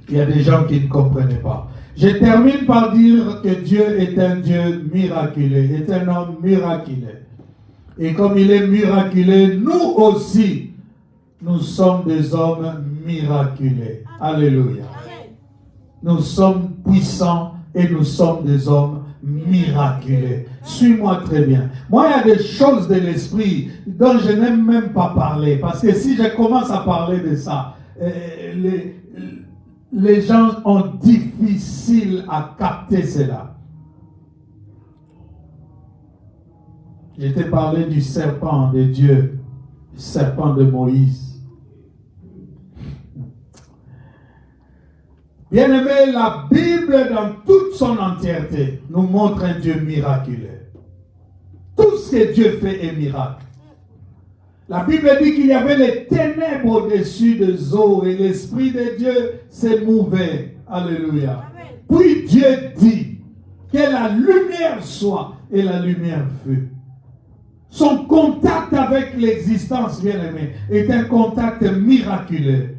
Speaker 1: Il y a des gens qui ne comprenaient pas. Je termine par dire que Dieu est un Dieu miraculeux, est un homme miraculeux. Et comme il est miraculeux, nous aussi, nous sommes des hommes miraculeux. Alléluia. Nous sommes puissants et nous sommes des hommes miraculeux. Suis-moi très bien. Moi, il y a des choses de l'esprit dont je n'aime même pas parler. Parce que si je commence à parler de ça, les gens ont difficile à capter cela. Je t'ai parlé du serpent de Dieu, du serpent de Moïse. Bien-aimé, la Bible dans toute son entièreté nous montre un Dieu miraculeux. Tout ce que Dieu fait est miracle. La Bible dit qu'il y avait les ténèbres au-dessus des eaux et l'Esprit de Dieu s'est mouvé. Alléluia. Amen. Puis Dieu dit que la lumière soit et la lumière fut. Son contact avec l'existence, bien-aimé, est un contact miraculeux.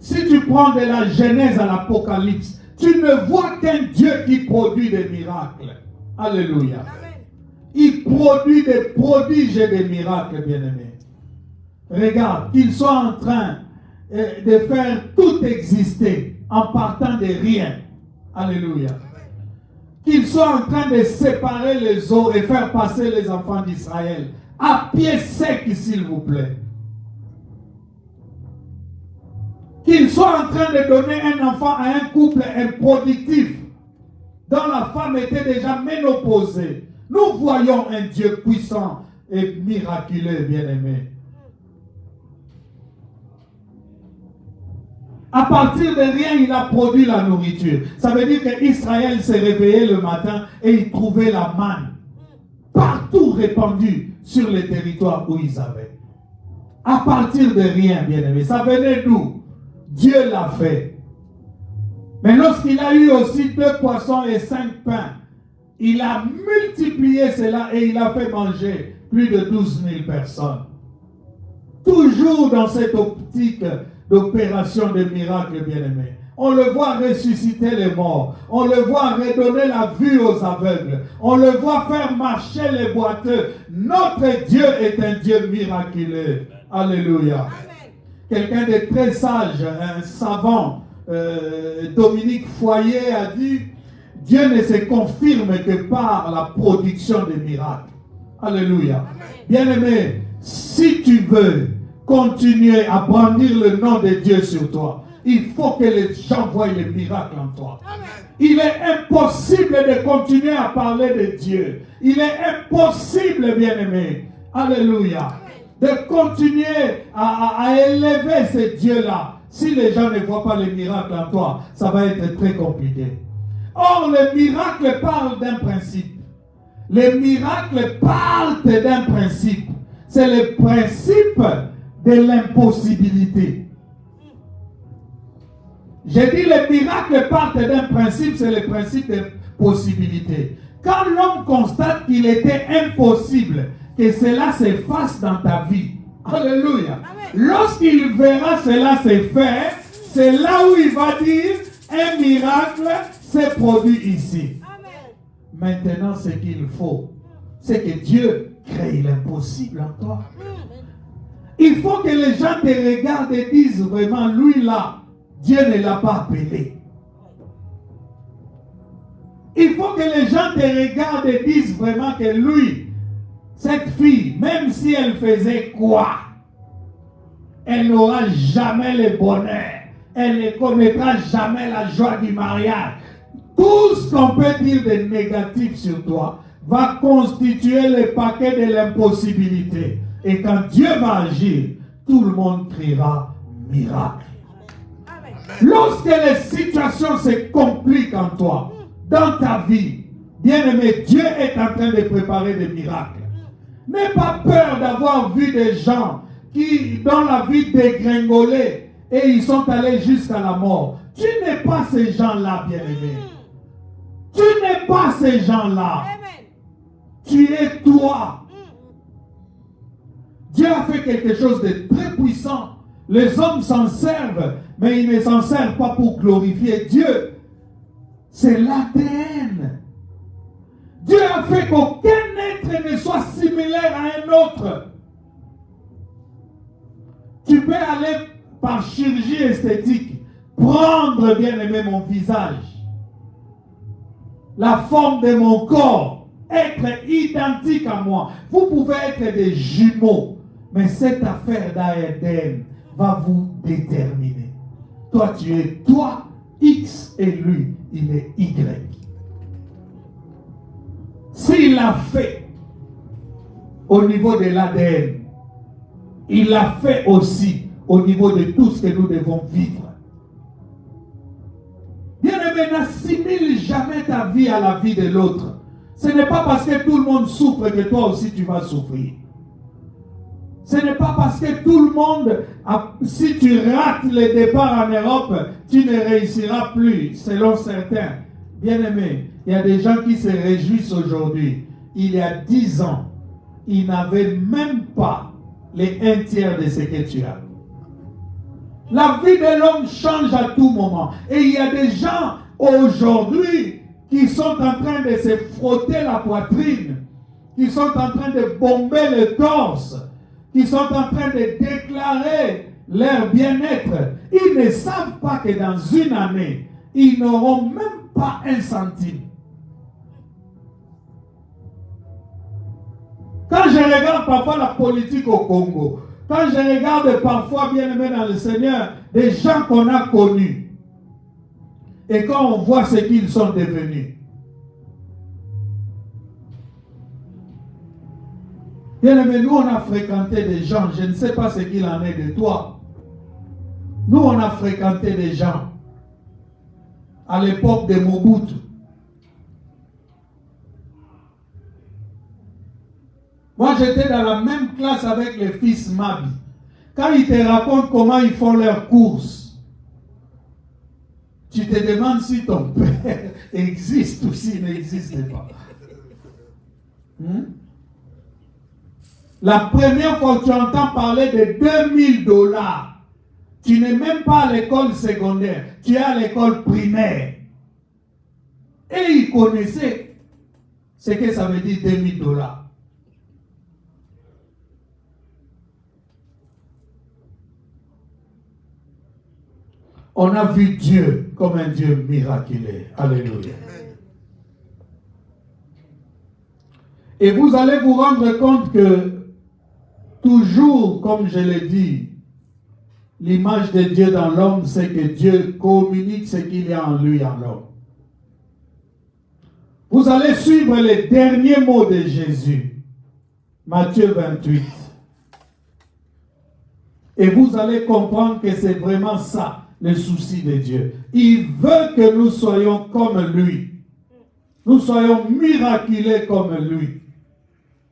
Speaker 1: Si tu prends de la Genèse à l'Apocalypse, tu ne vois qu'un Dieu qui produit des miracles. Alléluia. Amen. Il produit des prodiges et des miracles, bien-aimés. Regarde, qu'il soit en train de faire tout exister en partant de rien. Alléluia. Qu'il soit en train de séparer les eaux et faire passer les enfants d'Israël à pied sec, s'il vous plaît. Qu'il soit en train de donner un enfant à un couple improductif dont la femme était déjà ménopausée. Nous voyons un Dieu puissant et miraculeux, bien-aimé. À partir de rien, il a produit la nourriture. Ça veut dire qu'Israël s'est réveillé le matin et il trouvait la manne partout répandue sur les territoires où ils avaient. À partir de rien, bien-aimé. Ça venait d'où? Dieu l'a fait. Mais lorsqu'il a eu aussi 2 poissons et 5 pains, il a multiplié cela et il a fait manger plus de 12 000 personnes. Toujours dans cette optique d'opération de miracles, bien-aimés. On le voit ressusciter les morts. On le voit redonner la vue aux aveugles. On le voit faire marcher les boiteux. Notre Dieu est un Dieu miraculeux. Alléluia. Quelqu'un de très sage, un savant, Dominique Foyer, a dit: Dieu ne se confirme que par la production des miracles. Alléluia. Bien-aimé, si tu veux continuer à brandir le nom de Dieu sur toi, il faut que les gens voient les miracles en toi. Il est impossible de continuer à parler de Dieu. Il est impossible, bien-aimé, alléluia, de continuer à élever ce Dieu-là. Si les gens ne voient pas les miracles en toi, ça va être très compliqué. Or, les miracles parlent d'un principe. Les miracles parlent d'un principe. C'est le principe de l'impossibilité. J'ai dit les miracles partent d'un principe, c'est le principe de possibilité. Quand l'homme constate qu'il était impossible que cela se fasse dans ta vie, alléluia, lorsqu'il verra cela se faire, c'est là où il va dire un miracle s'est produit ici. Maintenant, ce qu'il faut, c'est que Dieu crée l'impossible en toi. Il faut que les gens te regardent et disent vraiment, lui là, Dieu ne l'a pas appelé. Il faut que les gens te regardent et disent vraiment que lui, cette fille, même si elle faisait quoi, elle n'aura jamais le bonheur. Elle ne connaîtra jamais la joie du mariage. Tout ce qu'on peut dire de négatif sur toi va constituer le paquet de l'impossibilité. Et quand Dieu va agir, tout le monde criera miracle. Lorsque les situations se compliquent en toi, dans ta vie, Bien-aimé, Dieu est en train de préparer des miracles. N'aie pas peur d'avoir vu des gens qui, dans la vie, dégringolé et ils sont allés jusqu'à la mort. Tu n'es pas ces gens-là, bien-aimé. Tu n'es pas ces gens-là. Tu es toi. Dieu a fait quelque chose de très puissant. Les hommes s'en servent, mais ils ne s'en servent pas pour glorifier Dieu. C'est l'ADN. Dieu a fait qu'aucun être ne soit similaire à un autre. Tu peux aller par chirurgie esthétique, prendre, bien aimé, mon visage, la forme de mon corps, être identique à moi. Vous pouvez être des jumeaux, mais cette affaire d'ADN va vous déterminer. Toi, tu es toi, X, et lui, il est Y. S'il l'a fait au niveau de l'ADN, il l'a fait aussi au niveau de tout ce que nous devons vivre. Bien-aimé, n'assimile jamais ta vie à la vie de l'autre. Ce n'est pas parce que tout le monde souffre que toi aussi tu vas souffrir. Ce n'est pas parce que tout le monde, si tu rates le départ en Europe, tu ne réussiras plus, selon certains. Bien-aimé, il y a des gens qui se réjouissent aujourd'hui. Il y a 10 ans, ils n'avaient même pas les 1/3 de ce que tu as. La vie de l'homme change à tout moment. Et il y a des gens aujourd'hui qui sont en train de se frotter la poitrine, qui sont en train de bomber le torse, qui sont en train de déclarer leur bien-être. Ils ne savent pas que dans une année, ils n'auront même pas un centime. Quand je regarde parfois la politique au Congo, quand je regarde parfois, bien aimé dans le Seigneur, des gens qu'on a connus, et quand on voit ce qu'ils sont devenus, bien aimé, nous on a fréquenté des gens, je ne sais pas ce qu'il en est de toi. Nous on a fréquenté des gens à l'époque de Mobutu. Moi, j'étais dans la même classe avec les fils Mabi. Quand ils te racontent comment ils font leurs courses, tu te demandes si ton père existe ou s'il n'existe pas. La première fois que tu entends parler de $2000, tu n'es même pas à l'école secondaire, tu es à l'école primaire. Et ils connaissaient ce que ça veut dire $2000. On a vu Dieu comme un Dieu miraculeux. Alléluia. Et vous allez vous rendre compte que toujours, comme je l'ai dit, l'image de Dieu dans l'homme, c'est que Dieu communique ce qu'il y a en lui, en l'homme. Vous allez suivre les derniers mots de Jésus. Matthieu 28. Et vous allez comprendre que c'est vraiment ça, le souci de Dieu. Il veut que nous soyons comme lui. Nous soyons miraculés comme lui.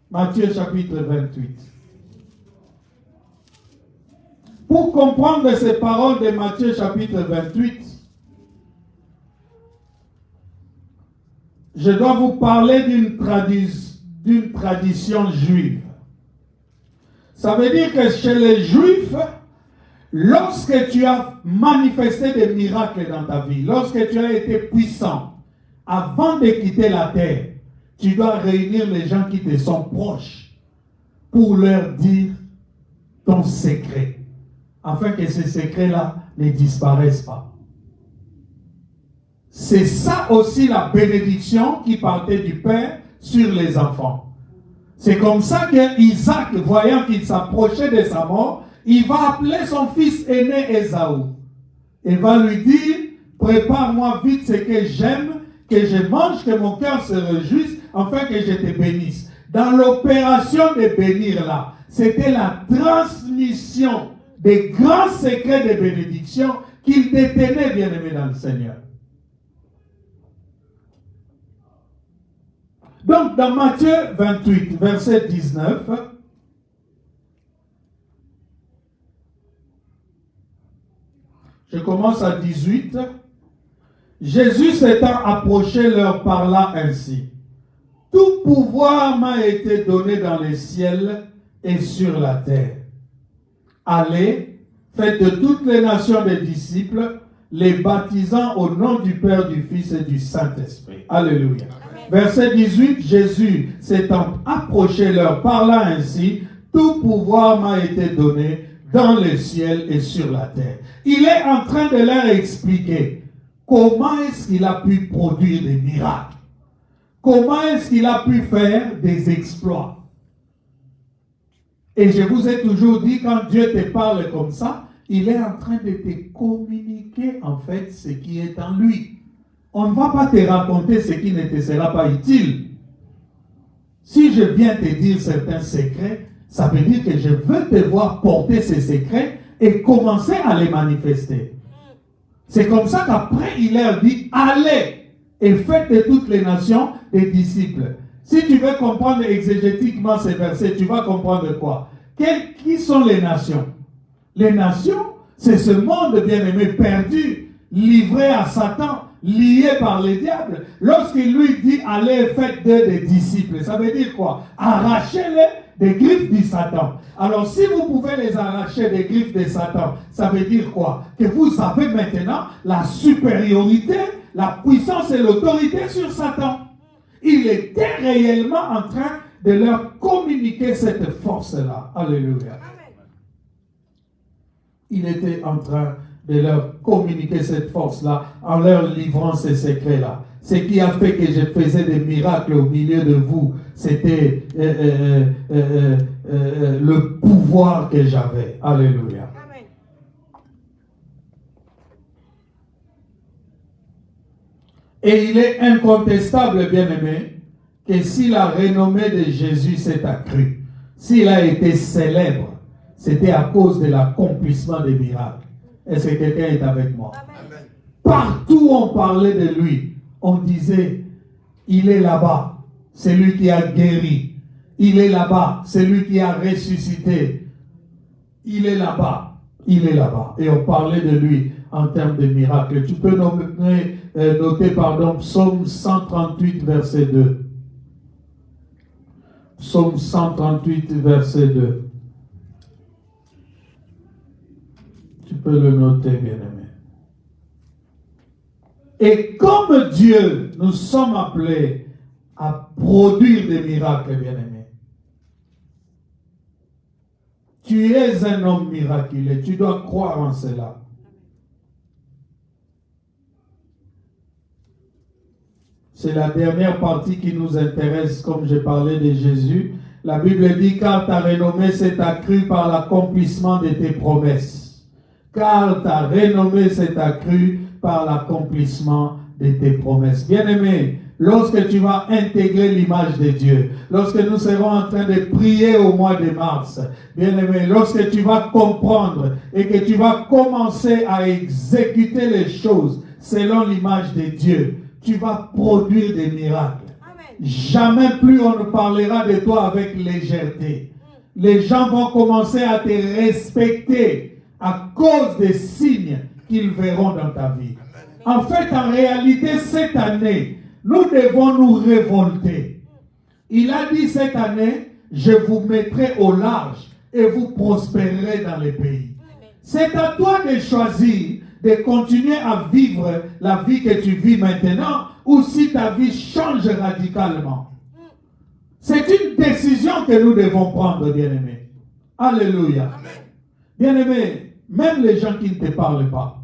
Speaker 1: Matthieu chapitre 28. Pour comprendre ces paroles de Matthieu chapitre 28, je dois vous parler d'une tradition juive. Ça veut dire que chez les Juifs, lorsque tu as manifesté des miracles dans ta vie, lorsque tu as été puissant, avant de quitter la terre, tu dois réunir les gens qui te sont proches pour leur dire ton secret, afin que ces secrets-là ne disparaissent pas. C'est ça aussi la bénédiction qui partait du Père sur les enfants. C'est comme ça que Isaac, voyant qu'il s'approchait de sa mort, il va appeler son fils aîné Ésaü. Il va lui dire, prépare-moi vite ce que j'aime, que je mange, que mon cœur se réjouisse, afin que je te bénisse. Dans l'opération de bénir là, c'était la transmission des grands secrets de bénédiction qu'il détenait, bien aimé dans le Seigneur. Donc, dans Matthieu 28, verset 19, je commence à 18. Jésus s'étant approché leur parla ainsi. Tout pouvoir m'a été donné dans les ciels et sur la terre. Allez, faites de toutes les nations des disciples, les baptisant au nom du Père, du Fils et du Saint-Esprit. Alléluia. Amen. Verset 18, Jésus s'étant approché leur parla ainsi. Tout pouvoir m'a été donné dans les ciels et sur la terre. Il est en train de leur expliquer comment est-ce qu'il a pu produire des miracles. Comment est-ce qu'il a pu faire des exploits. Et je vous ai toujours dit, quand Dieu te parle comme ça, il est en train de te communiquer en fait ce qui est en lui. On ne va pas te raconter ce qui ne te sera pas utile. Si je viens te dire certains secrets, ça veut dire que je veux te voir porter ces secrets et commencer à les manifester. C'est comme ça qu'après il leur dit, allez et faites de toutes les nations des disciples. Si tu veux comprendre exégétiquement ces versets, tu vas comprendre quoi? Qui sont les nations? Les nations, c'est ce monde bien-aimé perdu, livré à Satan, lié par les diables. Lorsqu'il lui dit, allez faites d'eux des disciples, ça veut dire quoi? Arrachez-les des griffes du Satan. Alors si vous pouvez les arracher des griffes de Satan, ça veut dire quoi? Que vous avez maintenant la supériorité, la puissance et l'autorité sur Satan. Il était réellement en train de leur communiquer cette force-là. Alléluia. Il était en train de leur communiquer cette force-là en leur livrant ces secrets-là. Ce qui a fait que je faisais des miracles au milieu de vous, c'était le pouvoir que j'avais. Alléluia. Amen. Et il est incontestable, bien-aimé, que si la renommée de Jésus s'est accrue, s'il a été célèbre, c'était à cause de l'accomplissement des miracles. Est-ce que quelqu'un est avec moi? Amen. Partout où on parlait de lui, on disait, il est là-bas, c'est lui qui a guéri. Il est là-bas, c'est lui qui a ressuscité. Il est là-bas, il est là-bas. Et on parlait de lui en termes de miracles. Tu peux noter, Psaume 138, verset 2. Psaume 138, verset 2. Tu peux le noter, bien-aimé. Et comme Dieu, nous sommes appelés à produire des miracles, bien-aimés. Tu es un homme miraculeux, tu dois croire en cela. C'est la dernière partie qui nous intéresse, comme j'ai parlé de Jésus. La Bible dit, car ta renommée s'est accrue par l'accomplissement de tes promesses. Car ta renommée s'est accrue par l'accomplissement de tes promesses. Bien-aimé, lorsque tu vas intégrer l'image de Dieu, lorsque nous serons en train de prier au mois de mars, bien-aimé, lorsque tu vas comprendre et que tu vas commencer à exécuter les choses selon l'image de Dieu, tu vas produire des miracles. Amen. Jamais plus on ne parlera de toi avec légèreté. Les gens vont commencer à te respecter à cause des signes qu'ils verront dans ta vie. En fait, en réalité, cette année, nous devons nous révolter. Il a dit cette année, je vous mettrai au large et vous prospérerez dans les pays. C'est à toi de choisir de continuer à vivre la vie que tu vis maintenant ou si ta vie change radicalement. C'est une décision que nous devons prendre, bien-aimés. Alléluia. Bien-aimés, même les gens qui ne te parlent pas,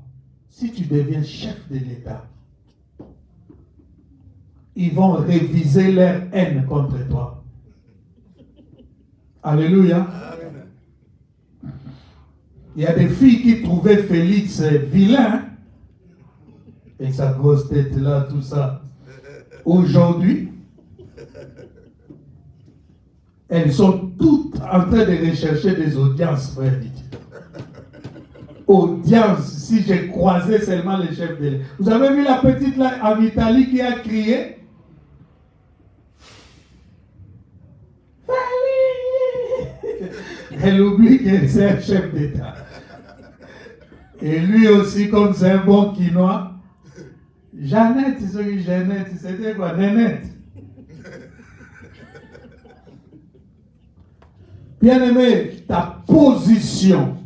Speaker 1: si tu deviens chef de l'État, ils vont réviser leur haine contre toi. Alléluia. Il y a des filles qui trouvaient Félix vilain, et sa grosse tête là, tout ça. Aujourd'hui, elles sont toutes en train de rechercher des audiences, frère. Audience, si j'ai croisé seulement le chef de l'État. Vous avez vu la petite là en Italie qui a crié? Elle oublie que c'est un chef d'État. Et lui aussi, comme c'est un bon quinois, Jeannette, c'était quoi? Nénette. Bien-aimé, ta position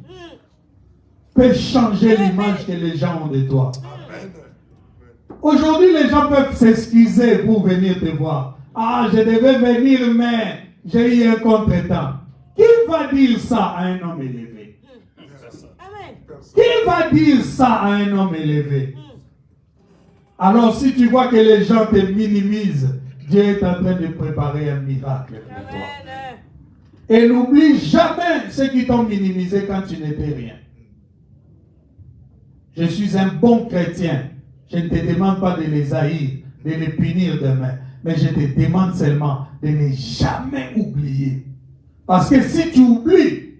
Speaker 1: peut changer l'image que les gens ont de toi. Aujourd'hui, les gens peuvent s'excuser pour venir te voir. Ah, je devais venir, mais j'ai eu un contretemps. Qui va dire ça à un homme élevé? Qui va dire ça à un homme élevé? Alors, si tu vois que les gens te minimisent, Dieu est en train de préparer un miracle pour toi. Et n'oublie jamais ceux qui t'ont minimisé quand tu n'étais rien. Je suis un bon chrétien. Je ne te demande pas de les haïr, de les punir demain. Mais je te demande seulement de ne jamais oublier. Parce que si tu oublies,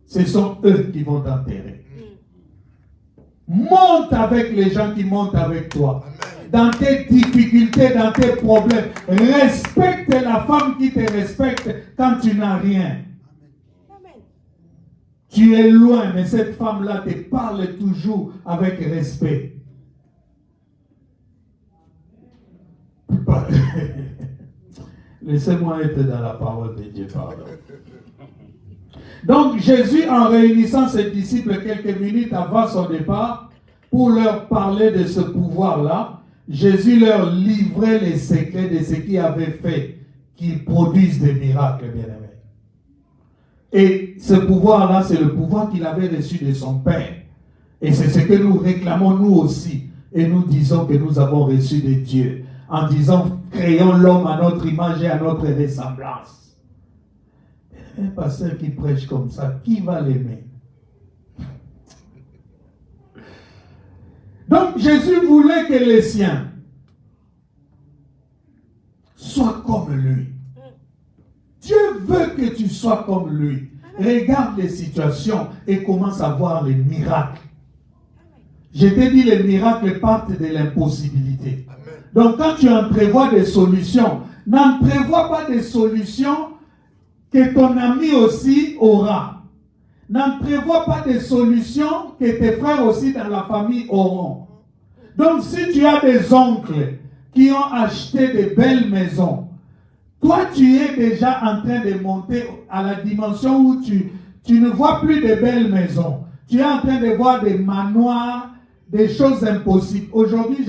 Speaker 1: ce sont eux qui vont t'enterrer. Monte avec les gens qui montent avec toi. Dans tes difficultés, dans tes problèmes. Respecte la femme qui te respecte quand tu n'as rien. Tu es loin, mais cette femme-là te parle toujours avec respect. Laissez-moi être dans la parole de Dieu, pardon. Donc Jésus, en réunissant ses disciples quelques minutes avant son départ, pour leur parler de ce pouvoir-là, Jésus leur livrait les secrets de ce qui avait fait qu'ils produisent des miracles, bien-aimés. Et ce pouvoir-là, c'est le pouvoir qu'il avait reçu de son Père. Et c'est ce que nous réclamons nous aussi. Et nous disons que nous avons reçu de Dieu. En disant, créons l'homme à notre image et à notre ressemblance. Un pasteur qui prêche comme ça, qui va l'aimer? Donc Jésus voulait que les siens soient comme lui. Dieu veut que tu sois comme lui. Regarde les situations et commence à voir les miracles. Je t'ai dit, les miracles partent de l'impossibilité. Donc quand tu entrevois des solutions, n'entrevois pas des solutions que ton ami aussi aura. N'entrevois pas des solutions que tes frères aussi dans la famille auront. Donc si tu as des oncles qui ont acheté de belles maisons, toi tu es déjà en train de monter à la dimension où tu ne vois plus de belles maisons. Tu es en train de voir des manoirs, des choses impossibles. Aujourd'hui,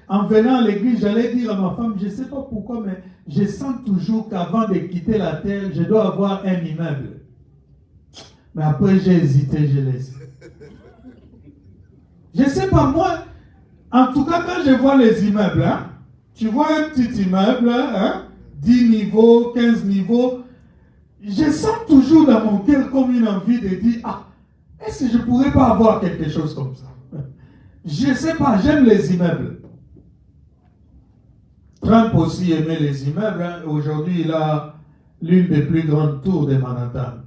Speaker 1: en venant à l'église, j'allais dire à ma femme, je ne sais pas pourquoi, mais je sens toujours qu'avant de quitter la terre, je dois avoir un immeuble. Mais après, j'ai hésité, j'ai laissé. Je ne sais pas, moi, en tout cas, quand je vois les immeubles, hein, tu vois un petit immeuble, hein, 10 niveaux, 15 niveaux, je sens toujours dans mon cœur comme une envie de dire, ah, est-ce que je ne pourrais pas avoir quelque chose comme ça? Je ne sais pas, j'aime les immeubles. Trump aussi aimait les immeubles. Hein. Aujourd'hui, il a l'une des plus grandes tours de Manhattan.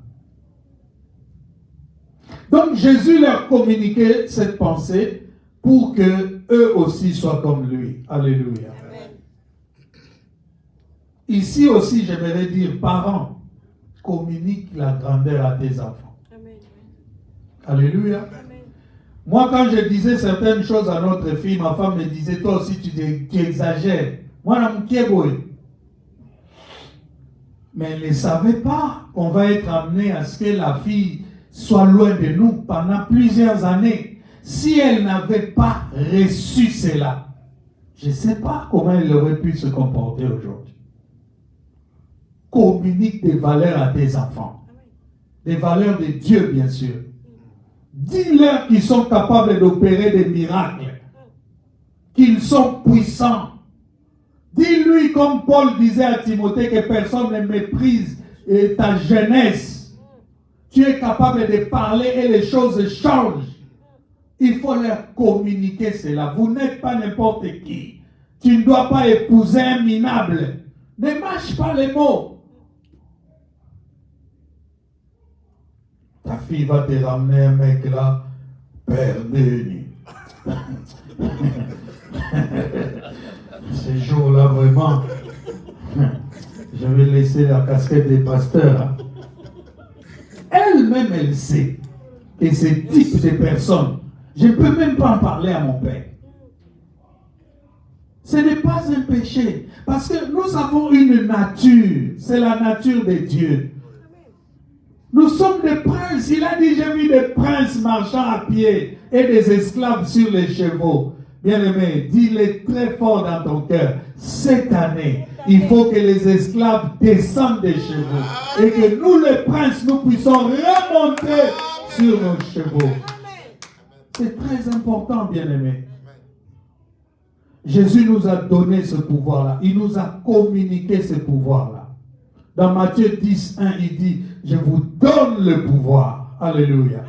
Speaker 1: Donc, Jésus leur communiquait cette pensée pour que eux aussi soient comme lui. Alléluia. Amen. Ici aussi, j'aimerais dire, parents, communique la grandeur à tes enfants. Amen. Alléluia. Amen. Moi, quand je disais certaines choses à notre fille, ma femme me disait, toi aussi, tu exagères. Moi, mais elle ne savait pas qu'on va être amené à ce que la fille soit loin de nous pendant plusieurs années. Si elle n'avait pas reçu cela, je ne sais pas comment elle aurait pu se comporter aujourd'hui. Communique des valeurs à tes enfants. Des valeurs de Dieu, bien sûr. Dis-leur qu'ils sont capables d'opérer des miracles. Qu'ils sont puissants. Dis-lui, comme Paul disait à Timothée, que personne ne méprise ta jeunesse. Tu es capable de parler et les choses changent. Il faut leur communiquer cela. Vous n'êtes pas n'importe qui. Tu ne dois pas épouser un minable. Ne mâche pas les mots. Ta fille va te ramener un mec là, perdu. Ces jours-là, vraiment, je vais laisser la casquette des pasteurs. Hein. Elle elle-même, elle sait que ce type de personnes, je ne peux même pas en parler à mon père. Ce n'est pas un péché. Parce que nous avons une nature. C'est la nature de Dieu. Nous sommes des princes. Il a dit, j'ai vu des princes marchant à pied et des esclaves sur les chevaux. Bien-aimé, dis-le très fort dans ton cœur. Cette année, il faut que les esclaves descendent des chevaux. Et que nous, les princes, nous puissions remonter sur nos chevaux. C'est très important, bien-aimé. Jésus nous a donné ce pouvoir-là. Il nous a communiqué ce pouvoir-là. Dans Matthieu 10, 1, il dit, je vous donne le pouvoir. Alléluia.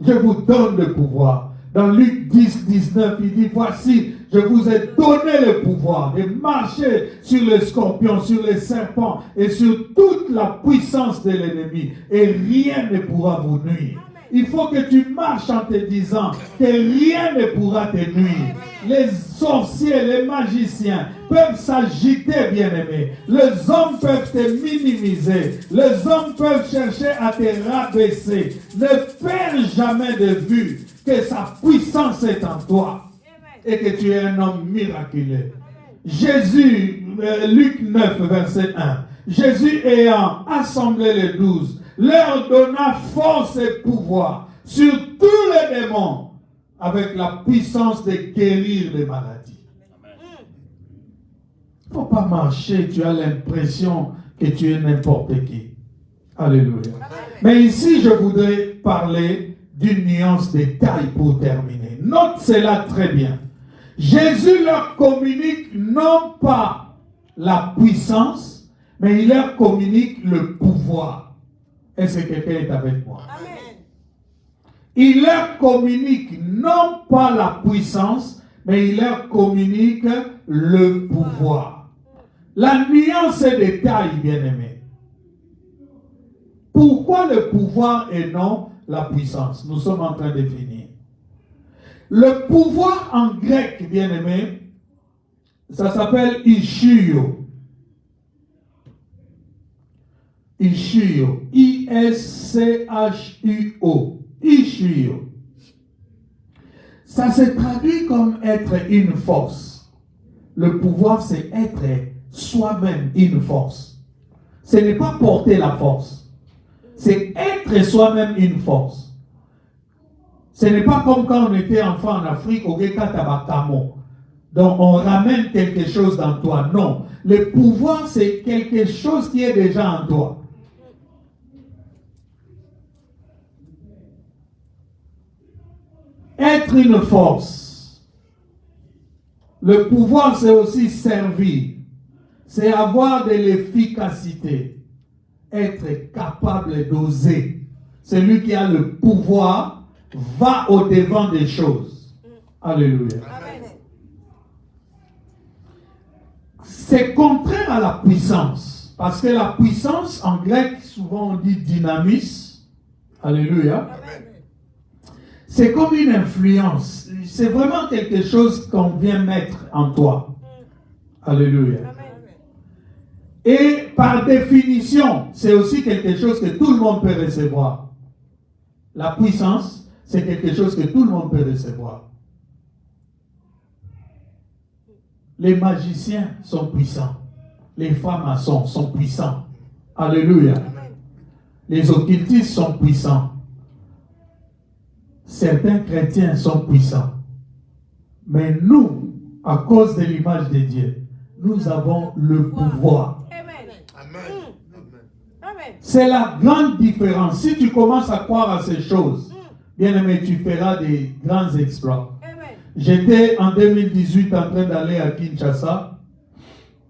Speaker 1: Je vous donne le pouvoir. Dans Luc 10, 19, il dit, voici, je vous ai donné le pouvoir de marcher sur les scorpions, sur les serpents et sur toute la puissance de l'ennemi. Et rien ne pourra vous nuire. Il faut que tu marches en te disant que rien ne pourra te nuire. Les sorciers, les magiciens peuvent s'agiter, bien-aimés. Les hommes peuvent te minimiser. Les hommes peuvent chercher à te rabaisser. Ne perds jamais de vue que sa puissance est en toi et que tu es un homme miraculeux. Jésus, Luc 9, verset 1. Jésus ayant assemblé les 12, leur donna force et pouvoir sur tous les démons avec la puissance de guérir les maladies. Il ne faut pas marcher, tu as l'impression que tu es n'importe qui. Alléluia. Mais ici, je voudrais parler d'une nuance de taille pour terminer. Note cela très bien. Jésus leur communique non pas la puissance, mais il leur communique le pouvoir. Est-ce que quelqu'un est avec moi? Amen. Il leur communique non pas la puissance, mais il leur communique le pouvoir. La nuance est de taille, bien-aimé. Pourquoi le pouvoir et non la puissance? Nous sommes en train de finir. Le pouvoir en grec, bien-aimé, ça s'appelle Ischio. Ischio. I-S-C-H-U-O. Ischio. Ça se traduit comme être une force. Le pouvoir, c'est être soi-même une force. Ce n'est pas porter la force. C'est être soi-même une force. Ce n'est pas comme quand on était enfant en Afrique, au Gekatabakamo. Donc on ramène quelque chose dans toi. Non. Le pouvoir, c'est quelque chose qui est déjà en toi. Être une force. Le pouvoir, c'est aussi servir. C'est avoir de l'efficacité. Être capable d'oser. Celui qui a le pouvoir va au-devant des choses. Alléluia. Amen. C'est contraire à la puissance. Parce que la puissance, en grec, souvent on dit dynamis. Alléluia. Amen. C'est comme une influence. C'est vraiment quelque chose qu'on vient mettre en toi. Alléluia. Amen. Et par définition, c'est aussi quelque chose que tout le monde peut recevoir. La puissance, c'est quelque chose que tout le monde peut recevoir. Les magiciens sont puissants. Les francs-maçons sont puissants. Alléluia. Amen. Les occultistes sont puissants. Certains chrétiens sont puissants. Mais nous, à cause de l'image de Dieu, nous avons le pouvoir. C'est la grande différence. Si tu commences à croire à ces choses, bien aimé, tu feras des grands exploits. J'étais en 2018 en train d'aller à Kinshasa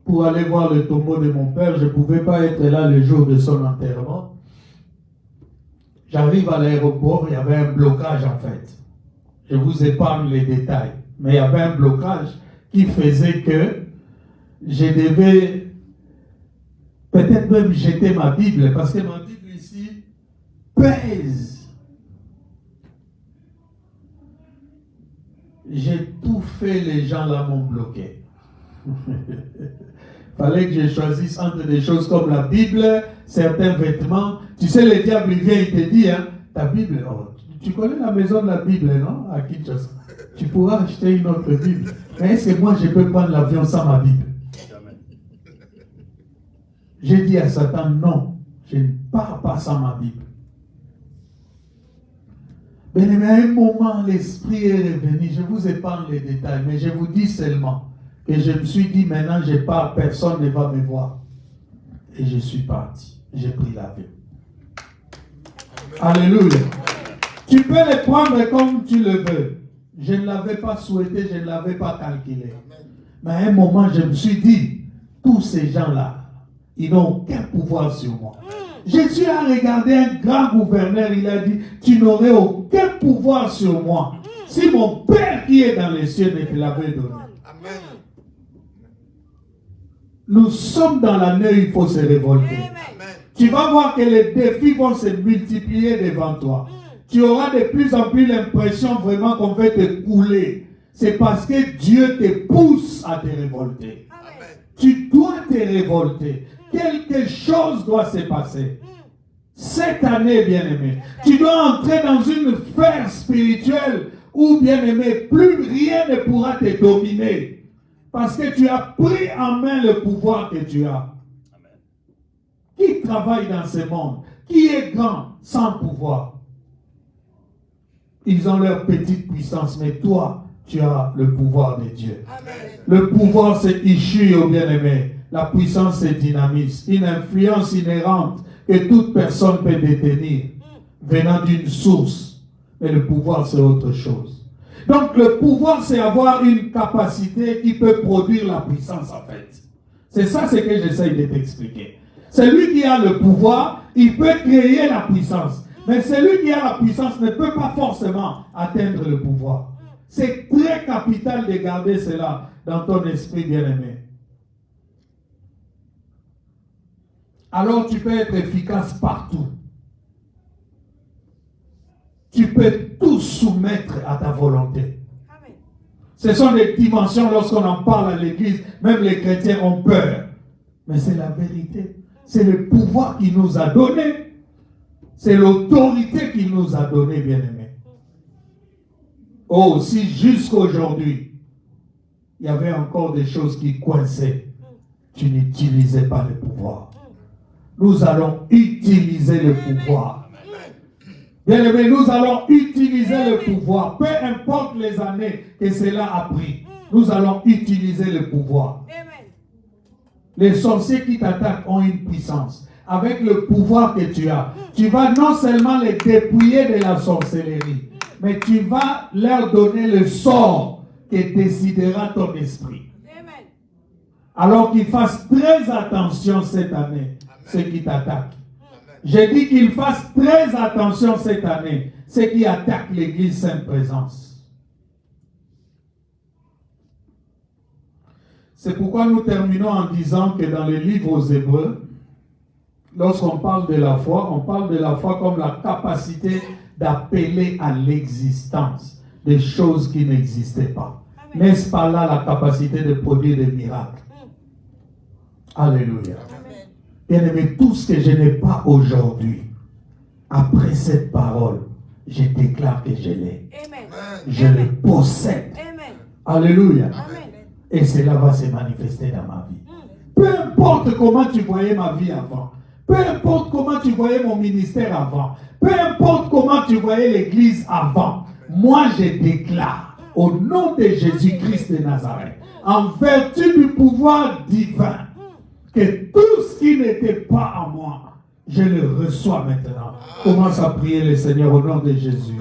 Speaker 1: pour aller voir le tombeau de mon père. Je ne pouvais pas être là le jour de son enterrement. J'arrive à l'aéroport, il y avait un blocage en fait. Je vous épargne les détails. Mais il y avait un blocage qui faisait que je devais peut-être même jeter ma Bible, parce que ma Bible ici pèse. J'ai tout fait, les gens là m'ont bloqué. fallait que je choisisse entre des choses comme la Bible, certains vêtements. Tu sais, le diable, il vient, il te dit, hein, ta Bible, oh, tu connais la maison de la Bible, non? À Kinshasa. Tu pourras acheter une autre Bible. Mais est-ce que moi, je peux prendre l'avion sans ma Bible? J'ai dit à Satan, non, je ne pars pas sans ma Bible. Mais à un moment, l'esprit est revenu. Je vous épargne les détails, mais je vous dis seulement que je me suis dit, maintenant, je pars, personne ne va me voir. Et je suis parti. J'ai pris l'avion. Alléluia. Tu peux les prendre comme tu le veux. Je ne l'avais pas souhaité, je ne l'avais pas calculé. Mais à un moment, je me suis dit, tous ces gens-là, ils n'ont aucun pouvoir sur moi. Jésus a regardé un grand gouverneur, il a dit, tu n'aurais aucun pouvoir sur moi si mon Père qui est dans les cieux ne te l'avait donné. Amen. Nous sommes dans l'année où il faut se révolter. Amen. Tu vas voir que les défis vont se multiplier devant toi. Tu auras de plus en plus l'impression vraiment qu'on veut te couler. C'est parce que Dieu te pousse à te révolter. Amen. Tu dois te révolter. Quelque chose doit se passer. Cette année, bien-aimé, tu dois entrer dans une sphère spirituelle où, bien-aimé, plus rien ne pourra te dominer. Parce que tu as pris en main le pouvoir que tu as. Amen. Qui travaille dans ce monde? Qui est grand sans pouvoir? Ils ont leur petite puissance, mais toi, tu as le pouvoir de Dieu. Amen. Le pouvoir, c'est issu, au bien-aimé. La puissance, c'est dynamisme. Une influence inhérente que toute personne peut détenir, venant d'une source. Mais le pouvoir, c'est autre chose. Donc, le pouvoir, c'est avoir une capacité qui peut produire la puissance, en fait. C'est ça ce que j'essaye de t'expliquer. Celui qui a le pouvoir, il peut créer la puissance. Mais celui qui a la puissance ne peut pas forcément atteindre le pouvoir. C'est très capital de garder cela dans ton esprit, bien-aimé. Alors tu peux être efficace partout. Tu peux tout soumettre à ta volonté. Amen. Ce sont des dimensions, lorsqu'on en parle à l'église, même les chrétiens ont peur. Mais c'est la vérité. C'est le pouvoir qu'il nous a donné. C'est l'autorité qu'il nous a donné, bien-aimés. Oh, si jusqu'aujourd'hui, il y avait encore des choses qui coinçaient, tu n'utilisais pas le pouvoir. Nous allons utiliser le pouvoir. Bien-aimés, nous allons utiliser le pouvoir. Peu importe les années que cela a pris, nous allons utiliser le pouvoir. Les sorciers qui t'attaquent ont une puissance. Avec le pouvoir que tu as, tu vas non seulement les dépouiller de la sorcellerie, mais tu vas leur donner le sort que décidera ton esprit. Alors qu'ils fassent très attention cette année, ceux qui t'attaquent. J'ai dit qu'ils fassent très attention cette année, ceux qui attaquent l'Église Sainte Présence. C'est pourquoi nous terminons en disant que dans le livre aux Hébreux, lorsqu'on parle de la foi, on parle de la foi comme la capacité d'appeler à l'existence des choses qui n'existaient pas. N'est-ce pas là la capacité de produire des miracles? Alléluia. Bien-aimé, tout ce que je n'ai pas aujourd'hui, après cette parole, je déclare que je l'ai. Je le possède. Amen. Alléluia. Amen. Et cela va se manifester dans ma vie. Peu importe comment tu voyais ma vie avant, peu importe comment tu voyais mon ministère avant, peu importe comment tu voyais l'église avant, moi je déclare au nom de Jésus-Christ de Nazareth, en vertu du pouvoir divin, que tout ce qui n'était pas en moi, je le reçois maintenant. Commence à prier le Seigneur au nom de Jésus.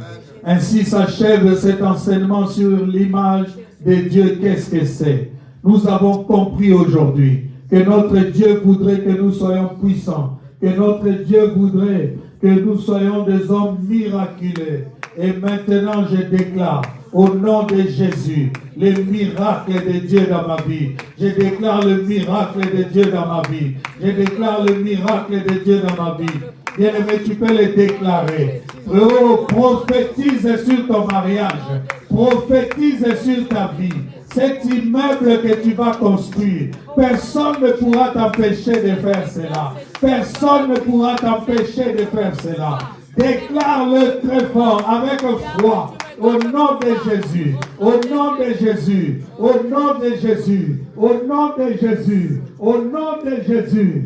Speaker 1: Ainsi s'achève cet enseignement sur l'image de Dieu. Qu'est-ce que c'est? Nous avons compris aujourd'hui que notre Dieu voudrait que nous soyons puissants, que notre Dieu voudrait que nous soyons des hommes miraculeux. Et maintenant je déclare au nom de Jésus, le miracle de Dieu dans ma vie. Je déclare le miracle de Dieu dans ma vie. Je déclare le miracle de Dieu dans ma vie. Bien-aimé, tu peux le déclarer. Oh, prophétise sur ton mariage. Prophétise sur ta vie. cet immeuble que tu vas construire. Personne ne pourra t'empêcher de faire cela. Personne ne pourra t'empêcher de faire cela. Déclare-le très fort, avec foi. Au nom de Jésus, au nom de Jésus, au nom de Jésus, au nom de Jésus, au nom de Jésus.